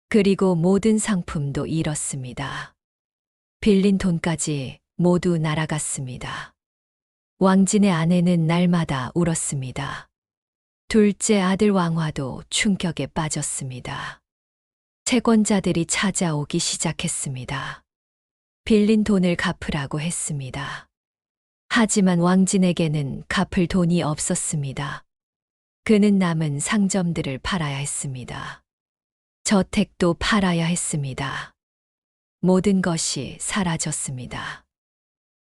그리고 모든 상품도 잃었습니다. 빌린 돈까지 모두 날아갔습니다. 왕진의 아내는 날마다 울었습니다. 둘째 아들 왕화도 충격에 빠졌습니다. 채권자들이 찾아오기 시작했습니다. 빌린 돈을 갚으라고 했습니다. 하지만 왕진에게는 갚을 돈이 없었습니다. 그는 남은 상점들을 팔아야 했습니다. 저택도 팔아야 했습니다. 모든 것이 사라졌습니다.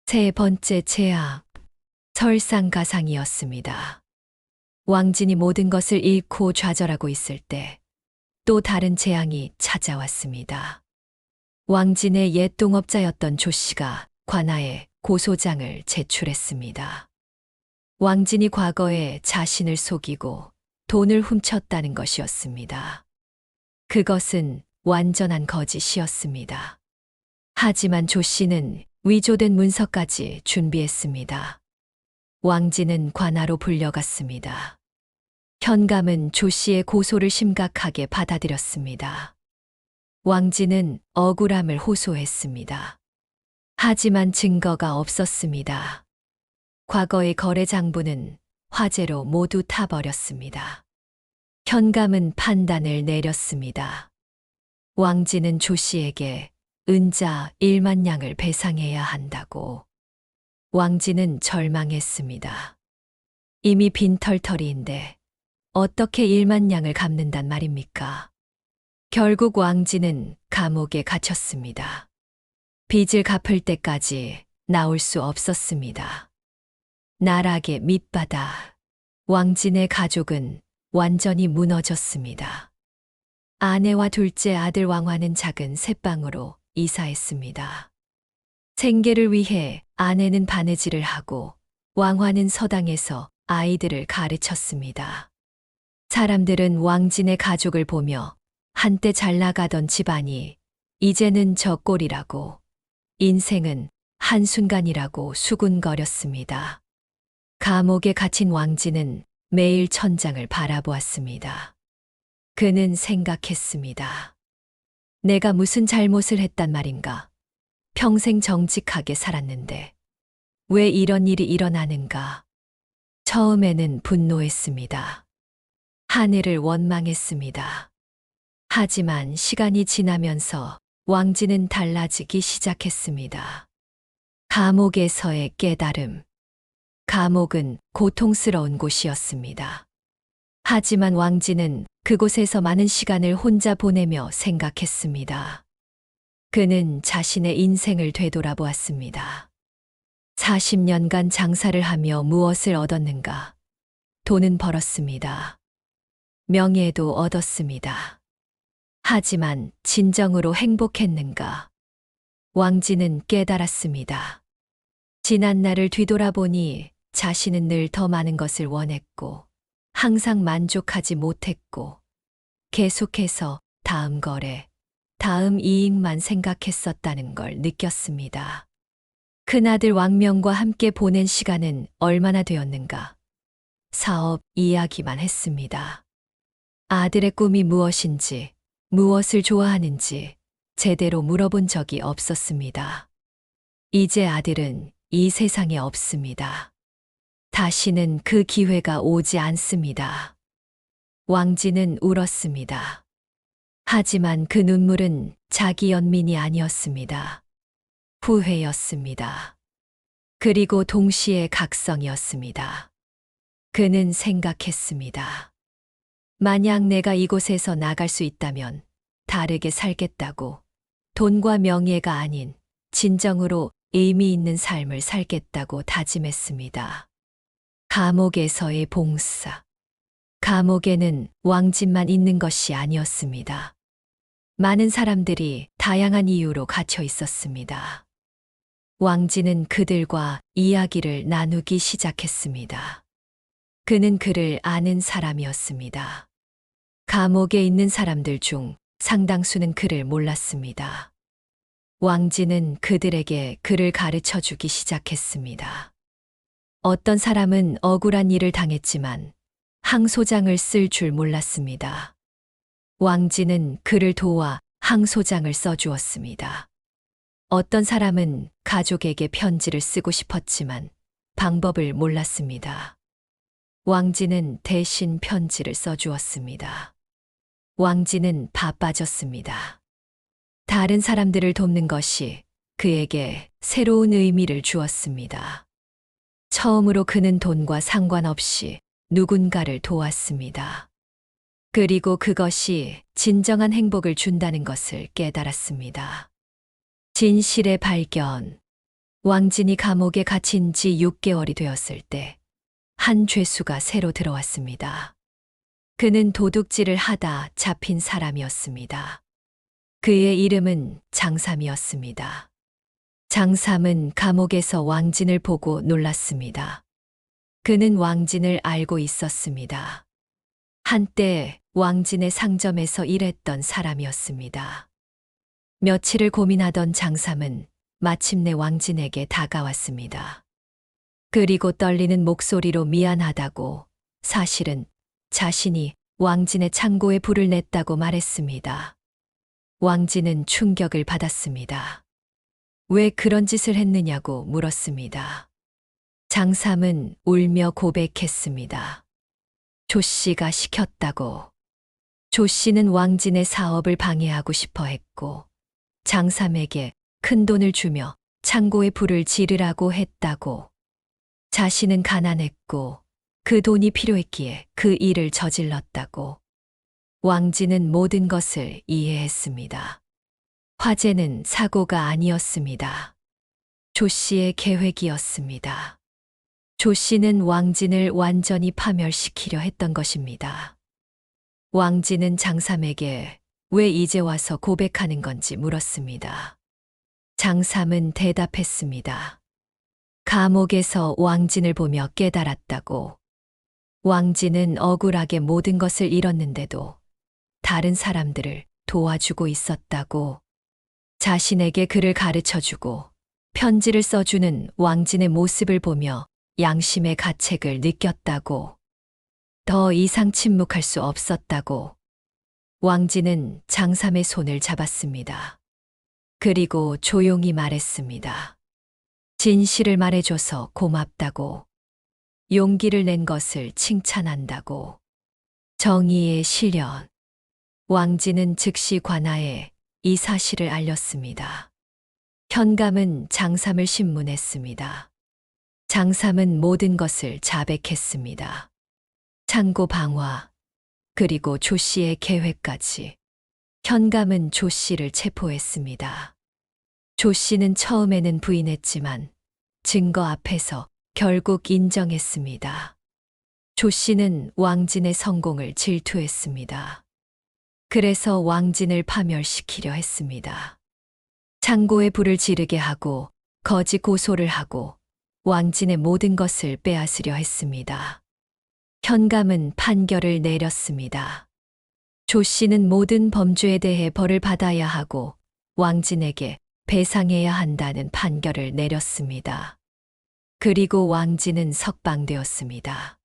세 번째 재앙. 설상가상이었습니다. 왕진이 모든 것을 잃고 좌절하고 있을 때 또 다른 재앙이 찾아왔습니다. 왕진의 옛 동업자였던 조 씨가 관아에 고소장을 제출했습니다. 왕진이 과거에 자신을 속이고 돈을 훔쳤다는 것이었습니다. 그것은 완전한 거짓이었습니다. 하지만 조 씨는 위조된 문서까지 준비했습니다. 왕진은 관아로 불려갔습니다. 현감은 조 씨의 고소를 심각하게 받아들였습니다. 왕진은 억울함을 호소했습니다. 하지만 증거가 없었습니다. 과거의 거래 장부는 화재로 모두 타버렸습니다. 현감은 판단을 내렸습니다. 왕진은 조 씨에게 은자 1만 냥을 배상해야 한다고. 왕진은 절망했습니다. 이미 빈털터리인데 어떻게 1만 냥을 갚는단 말입니까? 결국 왕진은 감옥에 갇혔습니다. 빚을 갚을 때까지 나올 수 없었습니다. 나락의 밑바닥. 왕진의 가족은 완전히 무너졌습니다. 아내와 둘째 아들 왕화는 작은 새방으로 이사했습니다. 생계를 위해 아내는 바느질을 하고 왕화는 서당에서 아이들을 가르쳤습니다. 사람들은 왕진의 가족을 보며 한때 잘 나가던 집안이 이제는 저 꼴이라고, 인생은 한순간이라고 수군거렸습니다. 감옥에 갇힌 왕진은 매일 천장을 바라보았습니다. 그는 생각했습니다. 내가 무슨 잘못을 했단 말인가? 평생 정직하게 살았는데 왜 이런 일이 일어나는가? 처음에는 분노했습니다. 하늘을 원망했습니다. 하지만 시간이 지나면서 왕진은 달라지기 시작했습니다. 감옥에서의 깨달음. 감옥은 고통스러운 곳이었습니다. 하지만 왕진은 그곳에서 많은 시간을 혼자 보내며 생각했습니다. 그는 자신의 인생을 되돌아보았습니다. 40년간 장사를 하며 무엇을 얻었는가? 돈은 벌었습니다. 명예도 얻었습니다. 하지만 진정으로 행복했는가? 왕진은 깨달았습니다. 지난 날을 뒤돌아보니 자신은 늘 더 많은 것을 원했고, 항상 만족하지 못했고, 계속해서 다음 거래, 다음 이익만 생각했었다는 걸 느꼈습니다. 큰아들 왕명과 함께 보낸 시간은 얼마나 되었는가? 사업 이야기만 했습니다. 아들의 꿈이 무엇인지, 무엇을 좋아하는지 제대로 물어본 적이 없었습니다. 이제 아들은 이 세상에 없습니다. 다시는 그 기회가 오지 않습니다. 왕진은 울었습니다. 하지만 그 눈물은 자기 연민이 아니었습니다. 후회였습니다. 그리고 동시에 각성이었습니다. 그는 생각했습니다. 만약 내가 이곳에서 나갈 수 있다면 다르게 살겠다고, 돈과 명예가 아닌 진정으로 의미 있는 삶을 살겠다고 다짐했습니다. 감옥에서의 봉사. 감옥에는 왕진만 있는 것이 아니었습니다. 많은 사람들이 다양한 이유로 갇혀 있었습니다. 왕진은 그들과 이야기를 나누기 시작했습니다. 그는 그를 아는 사람이었습니다. 감옥에 있는 사람들 중 상당수는 그를 몰랐습니다. 왕진은 그들에게 그를 가르쳐 주기 시작했습니다. 어떤 사람은 억울한 일을 당했지만 항소장을 쓸 줄 몰랐습니다. 왕진은 그를 도와 항소장을 써주었습니다. 어떤 사람은 가족에게 편지를 쓰고 싶었지만 방법을 몰랐습니다. 왕진은 대신 편지를 써주었습니다. 왕진은 바빠졌습니다. 다른 사람들을 돕는 것이 그에게 새로운 의미를 주었습니다. 처음으로 그는 돈과 상관없이 누군가를 도왔습니다. 그리고 그것이 진정한 행복을 준다는 것을 깨달았습니다. 진실의 발견. 왕진이 감옥에 갇힌 지 6개월이 되었을 때 한 죄수가 새로 들어왔습니다. 그는 도둑질을 하다 잡힌 사람이었습니다. 그의 이름은 장삼이었습니다. 장삼은 감옥에서 왕진을 보고 놀랐습니다. 그는 왕진을 알고 있었습니다. 한때 왕진의 상점에서 일했던 사람이었습니다. 며칠을 고민하던 장삼은 마침내 왕진에게 다가왔습니다. 그리고 떨리는 목소리로 미안하다고, 사실은 자신이 왕진의 창고에 불을 냈다고 말했습니다. 왕진은 충격을 받았습니다. 왜 그런 짓을 했느냐고 물었습니다. 장삼은 울며 고백했습니다. 조 씨가 시켰다고. 조 씨는 왕진의 사업을 방해하고 싶어 했고, 장삼에게 큰 돈을 주며 창고에 불을 지르라고 했다고. 자신은 가난했고 그 돈이 필요했기에 그 일을 저질렀다고. 왕진은 모든 것을 이해했습니다. 화재는 사고가 아니었습니다. 조 씨의 계획이었습니다. 조 씨는 왕진을 완전히 파멸시키려 했던 것입니다. 왕진은 장삼에게 왜 이제 와서 고백하는 건지 물었습니다. 장삼은 대답했습니다. 감옥에서 왕진을 보며 깨달았다고. 왕진은 억울하게 모든 것을 잃었는데도 다른 사람들을 도와주고 있었다고. 자신에게 글을 가르쳐주고 편지를 써주는 왕진의 모습을 보며 양심의 가책을 느꼈다고. 더 이상 침묵할 수 없었다고. 왕진은 장삼의 손을 잡았습니다. 그리고 조용히 말했습니다. 진실을 말해줘서 고맙다고. 용기를 낸 것을 칭찬한다고. 정의의 실현. 왕진은 즉시 관아에 이 사실을 알렸습니다. 현감은 장삼을 신문했습니다. 장삼은 모든 것을 자백했습니다. 창고 방화, 그리고 조 씨의 계획까지. 현감은 조 씨를 체포했습니다. 조 씨는 처음에는 부인했지만 증거 앞에서 결국 인정했습니다. 조 씨는 왕진의 성공을 질투했습니다. 그래서 왕진을 파멸시키려 했습니다. 창고에 불을 지르게 하고 거짓 고소를 하고 왕진의 모든 것을 빼앗으려 했습니다. 현감은 판결을 내렸습니다. 조 씨는 모든 범죄에 대해 벌을 받아야 하고 왕진에게 배상해야 한다는 판결을 내렸습니다. 그리고 왕진은 석방되었습니다.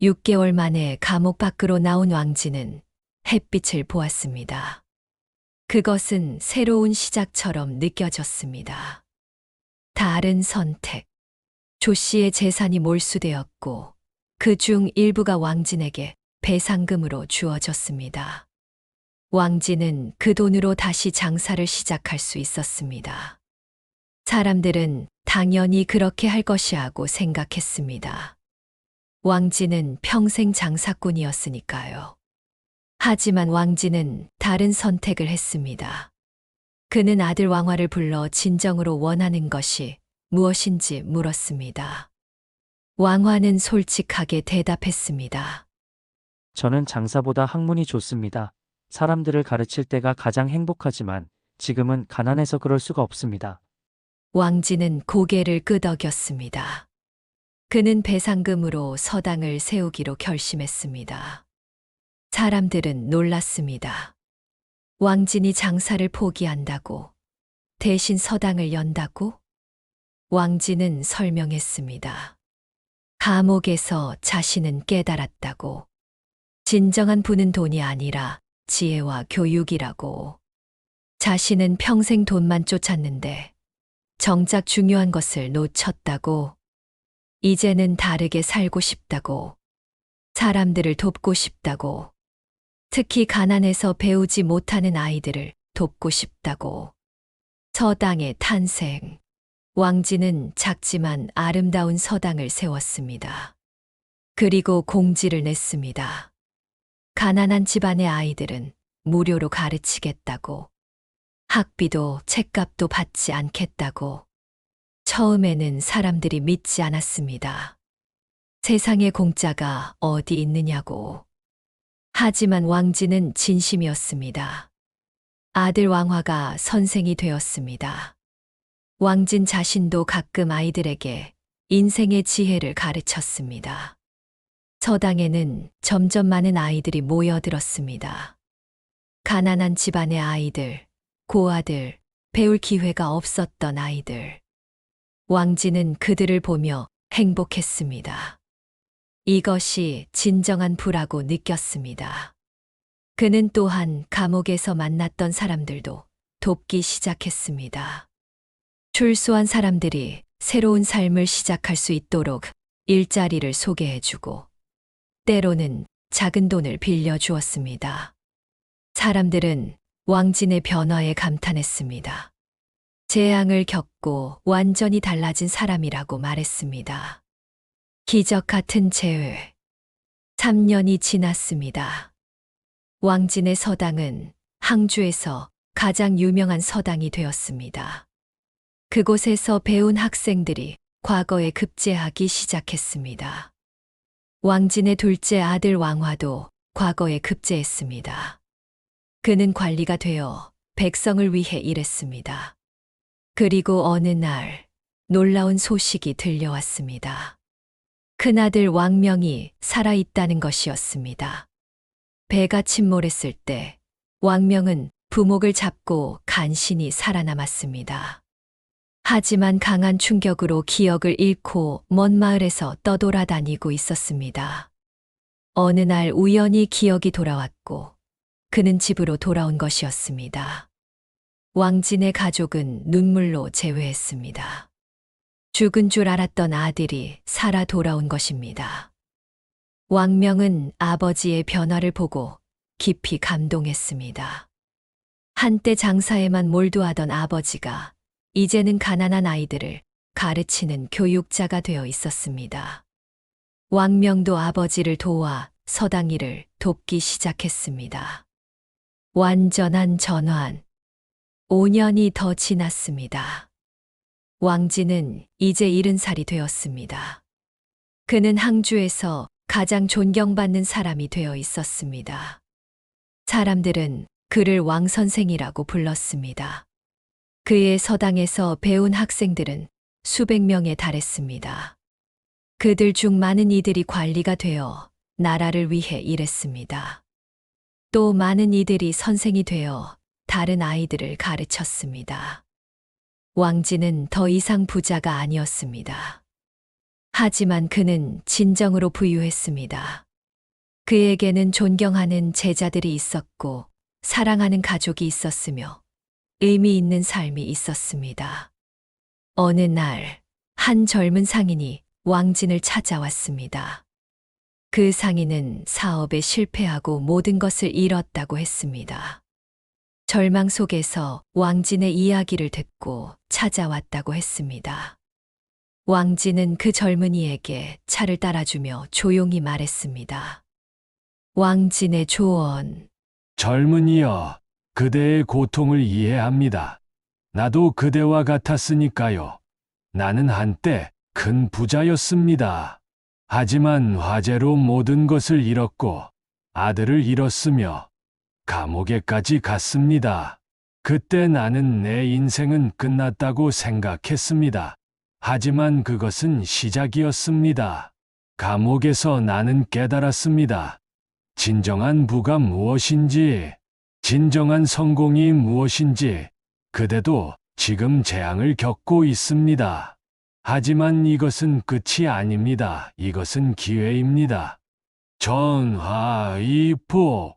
6개월 만에 감옥 밖으로 나온 왕진은 햇빛을 보았습니다. 그것은 새로운 시작처럼 느껴졌습니다. 다른 선택. 조 씨의 재산이 몰수되었고 그 중 일부가 왕진에게 배상금으로 주어졌습니다. 왕진은 그 돈으로 다시 장사를 시작할 수 있었습니다. 사람들은 당연히 그렇게 할 것이라고 생각했습니다. 왕진은 평생 장사꾼이었으니까요. 하지만 왕진은 다른 선택을 했습니다. 그는 아들 왕화를 불러 진정으로 원하는 것이 무엇인지 물었습니다. 왕화는 솔직하게 대답했습니다. 저는 장사보다 학문이 좋습니다. 사람들을 가르칠 때가 가장 행복하지만 지금은 가난해서 그럴 수가 없습니다. 왕진은 고개를 끄덕였습니다. 그는 배상금으로 서당을 세우기로 결심했습니다. 사람들은 놀랐습니다. 왕진이 장사를 포기한다고? 대신 서당을 연다고? 왕진은 설명했습니다. 감옥에서 자신은 깨달았다고. 진정한 부는 돈이 아니라 지혜와 교육이라고. 자신은 평생 돈만 쫓았는데 정작 중요한 것을 놓쳤다고. 이제는 다르게 살고 싶다고. 사람들을 돕고 싶다고. 특히 가난해서 배우지 못하는 아이들을 돕고 싶다고. 서당의 탄생. 왕진은 작지만 아름다운 서당을 세웠습니다. 그리고 공지를 냈습니다. 가난한 집안의 아이들은 무료로 가르치겠다고. 학비도 책값도 받지 않겠다고. 처음에는 사람들이 믿지 않았습니다. 세상에 공짜가 어디 있느냐고. 하지만 왕진은 진심이었습니다. 아들 왕화가 선생이 되었습니다. 왕진 자신도 가끔 아이들에게 인생의 지혜를 가르쳤습니다. 서당에는 점점 많은 아이들이 모여들었습니다. 가난한 집안의 아이들, 고아들, 배울 기회가 없었던 아이들. 왕진은 그들을 보며 행복했습니다. 이것이 진정한 부라고 느꼈습니다. 그는 또한 감옥에서 만났던 사람들도 돕기 시작했습니다. 출소한 사람들이 새로운 삶을 시작할 수 있도록 일자리를 소개해주고 때로는 작은 돈을 빌려주었습니다. 사람들은 왕진의 변화에 감탄했습니다. 재앙을 겪고 완전히 달라진 사람이라고 말했습니다. 기적 같은 재회. 3년이 지났습니다. 왕진의 서당은 항주에서 가장 유명한 서당이 되었습니다. 그곳에서 배운 학생들이 과거에 급제하기 시작했습니다. 왕진의 둘째 아들 왕화도 과거에 급제했습니다. 그는 관리가 되어 백성을 위해 일했습니다. 그리고 어느 날 놀라운 소식이 들려왔습니다. 큰아들 왕명이 살아있다는 것이었습니다. 배가 침몰했을 때 왕명은 부목을 잡고 간신히 살아남았습니다. 하지만 강한 충격으로 기억을 잃고 먼 마을에서 떠돌아다니고 있었습니다. 어느 날 우연히 기억이 돌아왔고 그는 집으로 돌아온 것이었습니다. 왕진의 가족은 눈물로 제외했습니다. 죽은 줄 알았던 아들이 살아 돌아온 것입니다. 왕명은 아버지의 변화를 보고 깊이 감동했습니다. 한때 장사에만 몰두하던 아버지가 이제는 가난한 아이들을 가르치는 교육자가 되어 있었습니다. 왕명도 아버지를 도와 서당 일을 돕기 시작했습니다. 완전한 전환. 5년이 더 지났습니다. 왕진은 이제 70살이 되었습니다. 그는 항주에서 가장 존경받는 사람이 되어 있었습니다. 사람들은 그를 왕선생이라고 불렀습니다. 그의 서당에서 배운 학생들은 수백 명에 달했습니다. 그들 중 많은 이들이 관리가 되어 나라를 위해 일했습니다. 또 많은 이들이 선생이 되어 다른 아이들을 가르쳤습니다. 왕진은 더 이상 부자가 아니었습니다. 하지만 그는 진정으로 부유했습니다. 그에게는 존경하는 제자들이 있었고 사랑하는 가족이 있었으며 의미 있는 삶이 있었습니다. 어느 날, 한 젊은 상인이 왕진을 찾아왔습니다. 그 상인은 사업에 실패하고 모든 것을 잃었다고 했습니다. 절망 속에서 왕진의 이야기를 듣고 찾아왔다고 했습니다. 왕진은 그 젊은이에게 차를 따라주며 조용히 말했습니다. 왕진의 조언. 젊은이여, 그대의 고통을 이해합니다. 나도 그대와 같았으니까요. 나는 한때 큰 부자였습니다. 하지만 화재로 모든 것을 잃었고 아들을 잃었으며 감옥에까지 갔습니다. 그때 나는 내 인생은 끝났다고 생각했습니다. 하지만 그것은 시작이었습니다. 감옥에서 나는 깨달았습니다. 진정한 부가 무엇인지, 진정한 성공이 무엇인지. 그대도 지금 재앙을 겪고 있습니다. 하지만 이것은 끝이 아닙니다. 이것은 기회입니다. 전화위복.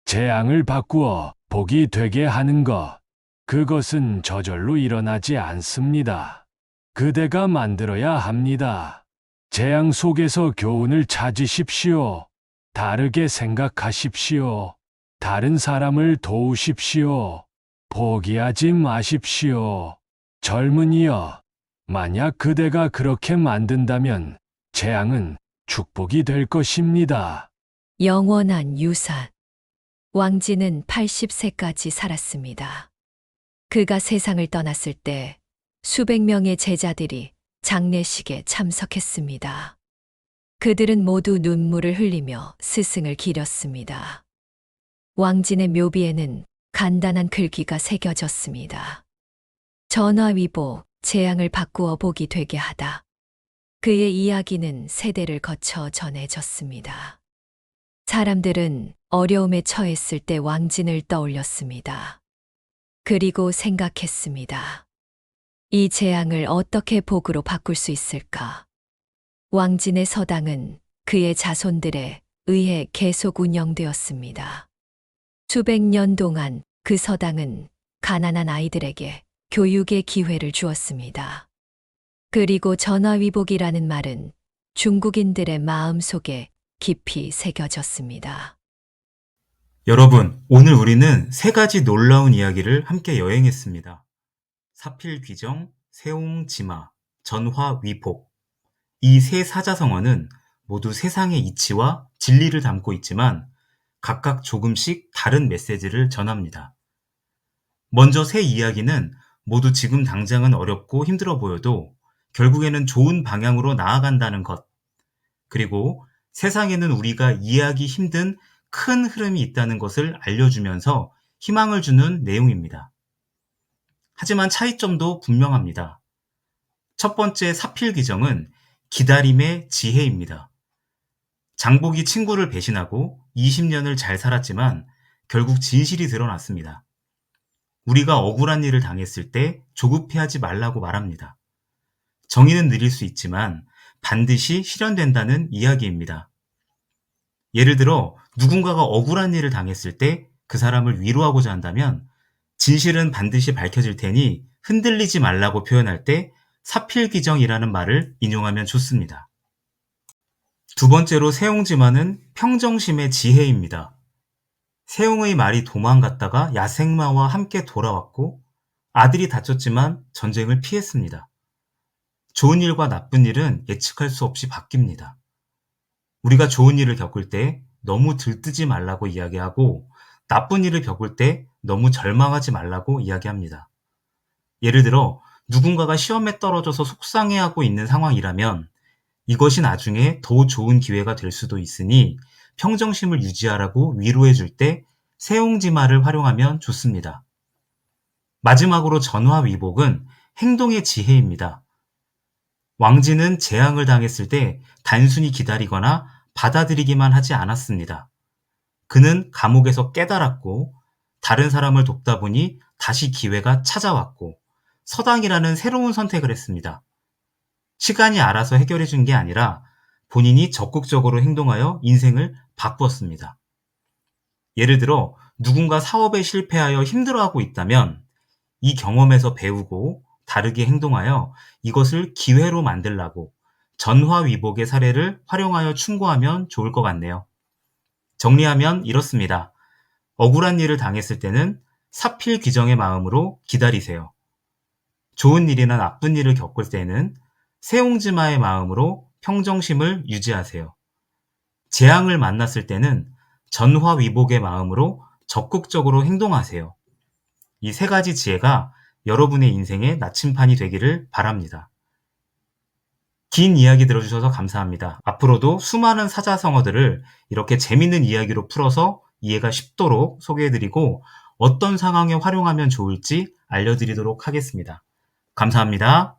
재앙을 바꾸어 복이 되게 하는 것. 그것은 저절로 일어나지 않습니다. 그대가 만들어야 합니다. 재앙 속에서 교훈을 찾으십시오. 다르게 생각하십시오. 다른 사람을 도우십시오. 포기하지 마십시오. 젊은이여, 만약 그대가 그렇게 만든다면 재앙은 축복이 될 것입니다. 영원한 유산. 왕진은 80세까지 살았습니다. 그가 세상을 떠났을 때 수백 명의 제자들이 장례식에 참석했습니다. 그들은 모두 눈물을 흘리며 스승을 기렸습니다. 왕진의 묘비에는 간단한 글귀가 새겨졌습니다. 전화위복, 재앙을 바꾸어 복이 되게 하다. 그의 이야기는 세대를 거쳐 전해졌습니다. 사람들은 어려움에 처했을 때 왕진을 떠올렸습니다. 그리고 생각했습니다. 이 재앙을 어떻게 복으로 바꿀 수 있을까? 왕진의 서당은 그의 자손들에 의해 계속 운영되었습니다. 수백 년 동안 그 서당은 가난한 아이들에게 교육의 기회를 주었습니다. 그리고 전화위복이라는 말은 중국인들의 마음속에 깊이 새겨졌습니다. 여러분, 오늘 우리는 세 가지 놀라운 이야기를 함께 여행했습니다. 사필귀정, 세옹지마, 전화위복. 이 세 사자성어는 모두 세상의 이치와 진리를 담고 있지만 각각 조금씩 다른 메시지를 전합니다. 먼저 세 이야기는 모두 지금 당장은 어렵고 힘들어 보여도 결국에는 좋은 방향으로 나아간다는 것, 그리고 세상에는 우리가 이해하기 힘든 큰 흐름이 있다는 것을 알려주면서 희망을 주는 내용입니다. 하지만 차이점도 분명합니다. 첫 번째 사필귀정은 기다림의 지혜입니다. 장복이 친구를 배신하고 20년을 잘 살았지만 결국 진실이 드러났습니다. 우리가 억울한 일을 당했을 때 조급해하지 말라고 말합니다. 정의는 느릴 수 있지만 반드시 실현된다는 이야기입니다. 예를 들어 누군가가 억울한 일을 당했을 때 그 사람을 위로하고자 한다면 진실은 반드시 밝혀질 테니 흔들리지 말라고 표현할 때 사필귀정이라는 말을 인용하면 좋습니다. 두 번째로 세옹지마는 평정심의 지혜입니다. 세옹의 말이 도망갔다가 야생마와 함께 돌아왔고 아들이 다쳤지만 전쟁을 피했습니다. 좋은 일과 나쁜 일은 예측할 수 없이 바뀝니다. 우리가 좋은 일을 겪을 때 너무 들뜨지 말라고 이야기하고 나쁜 일을 겪을 때 너무 절망하지 말라고 이야기합니다. 예를 들어 누군가가 시험에 떨어져서 속상해하고 있는 상황이라면 이것이 나중에 더 좋은 기회가 될 수도 있으니 평정심을 유지하라고 위로해 줄 때 세옹지마를 활용하면 좋습니다. 마지막으로 전화위복은 행동의 지혜입니다. 왕진은 재앙을 당했을 때 단순히 기다리거나 받아들이기만 하지 않았습니다. 그는 감옥에서 깨달았고 다른 사람을 돕다 보니 다시 기회가 찾아왔고 서당이라는 새로운 선택을 했습니다. 시간이 알아서 해결해 준 게 아니라 본인이 적극적으로 행동하여 인생을 바꾸었습니다. 예를 들어 누군가 사업에 실패하여 힘들어하고 있다면 이 경험에서 배우고 다르게 행동하여 이것을 기회로 만들라고 전화위복의 사례를 활용하여 충고하면 좋을 것 같네요. 정리하면 이렇습니다. 억울한 일을 당했을 때는 사필귀정의 마음으로 기다리세요. 좋은 일이나 나쁜 일을 겪을 때는 세옹지마의 마음으로 평정심을 유지하세요. 재앙을 만났을 때는 전화위복의 마음으로 적극적으로 행동하세요. 이 세 가지 지혜가 여러분의 인생의 나침판이 되기를 바랍니다. 긴 이야기 들어주셔서 감사합니다. 앞으로도 수많은 사자성어들을 이렇게 재밌는 이야기로 풀어서 이해가 쉽도록 소개해드리고 어떤 상황에 활용하면 좋을지 알려드리도록 하겠습니다. 감사합니다.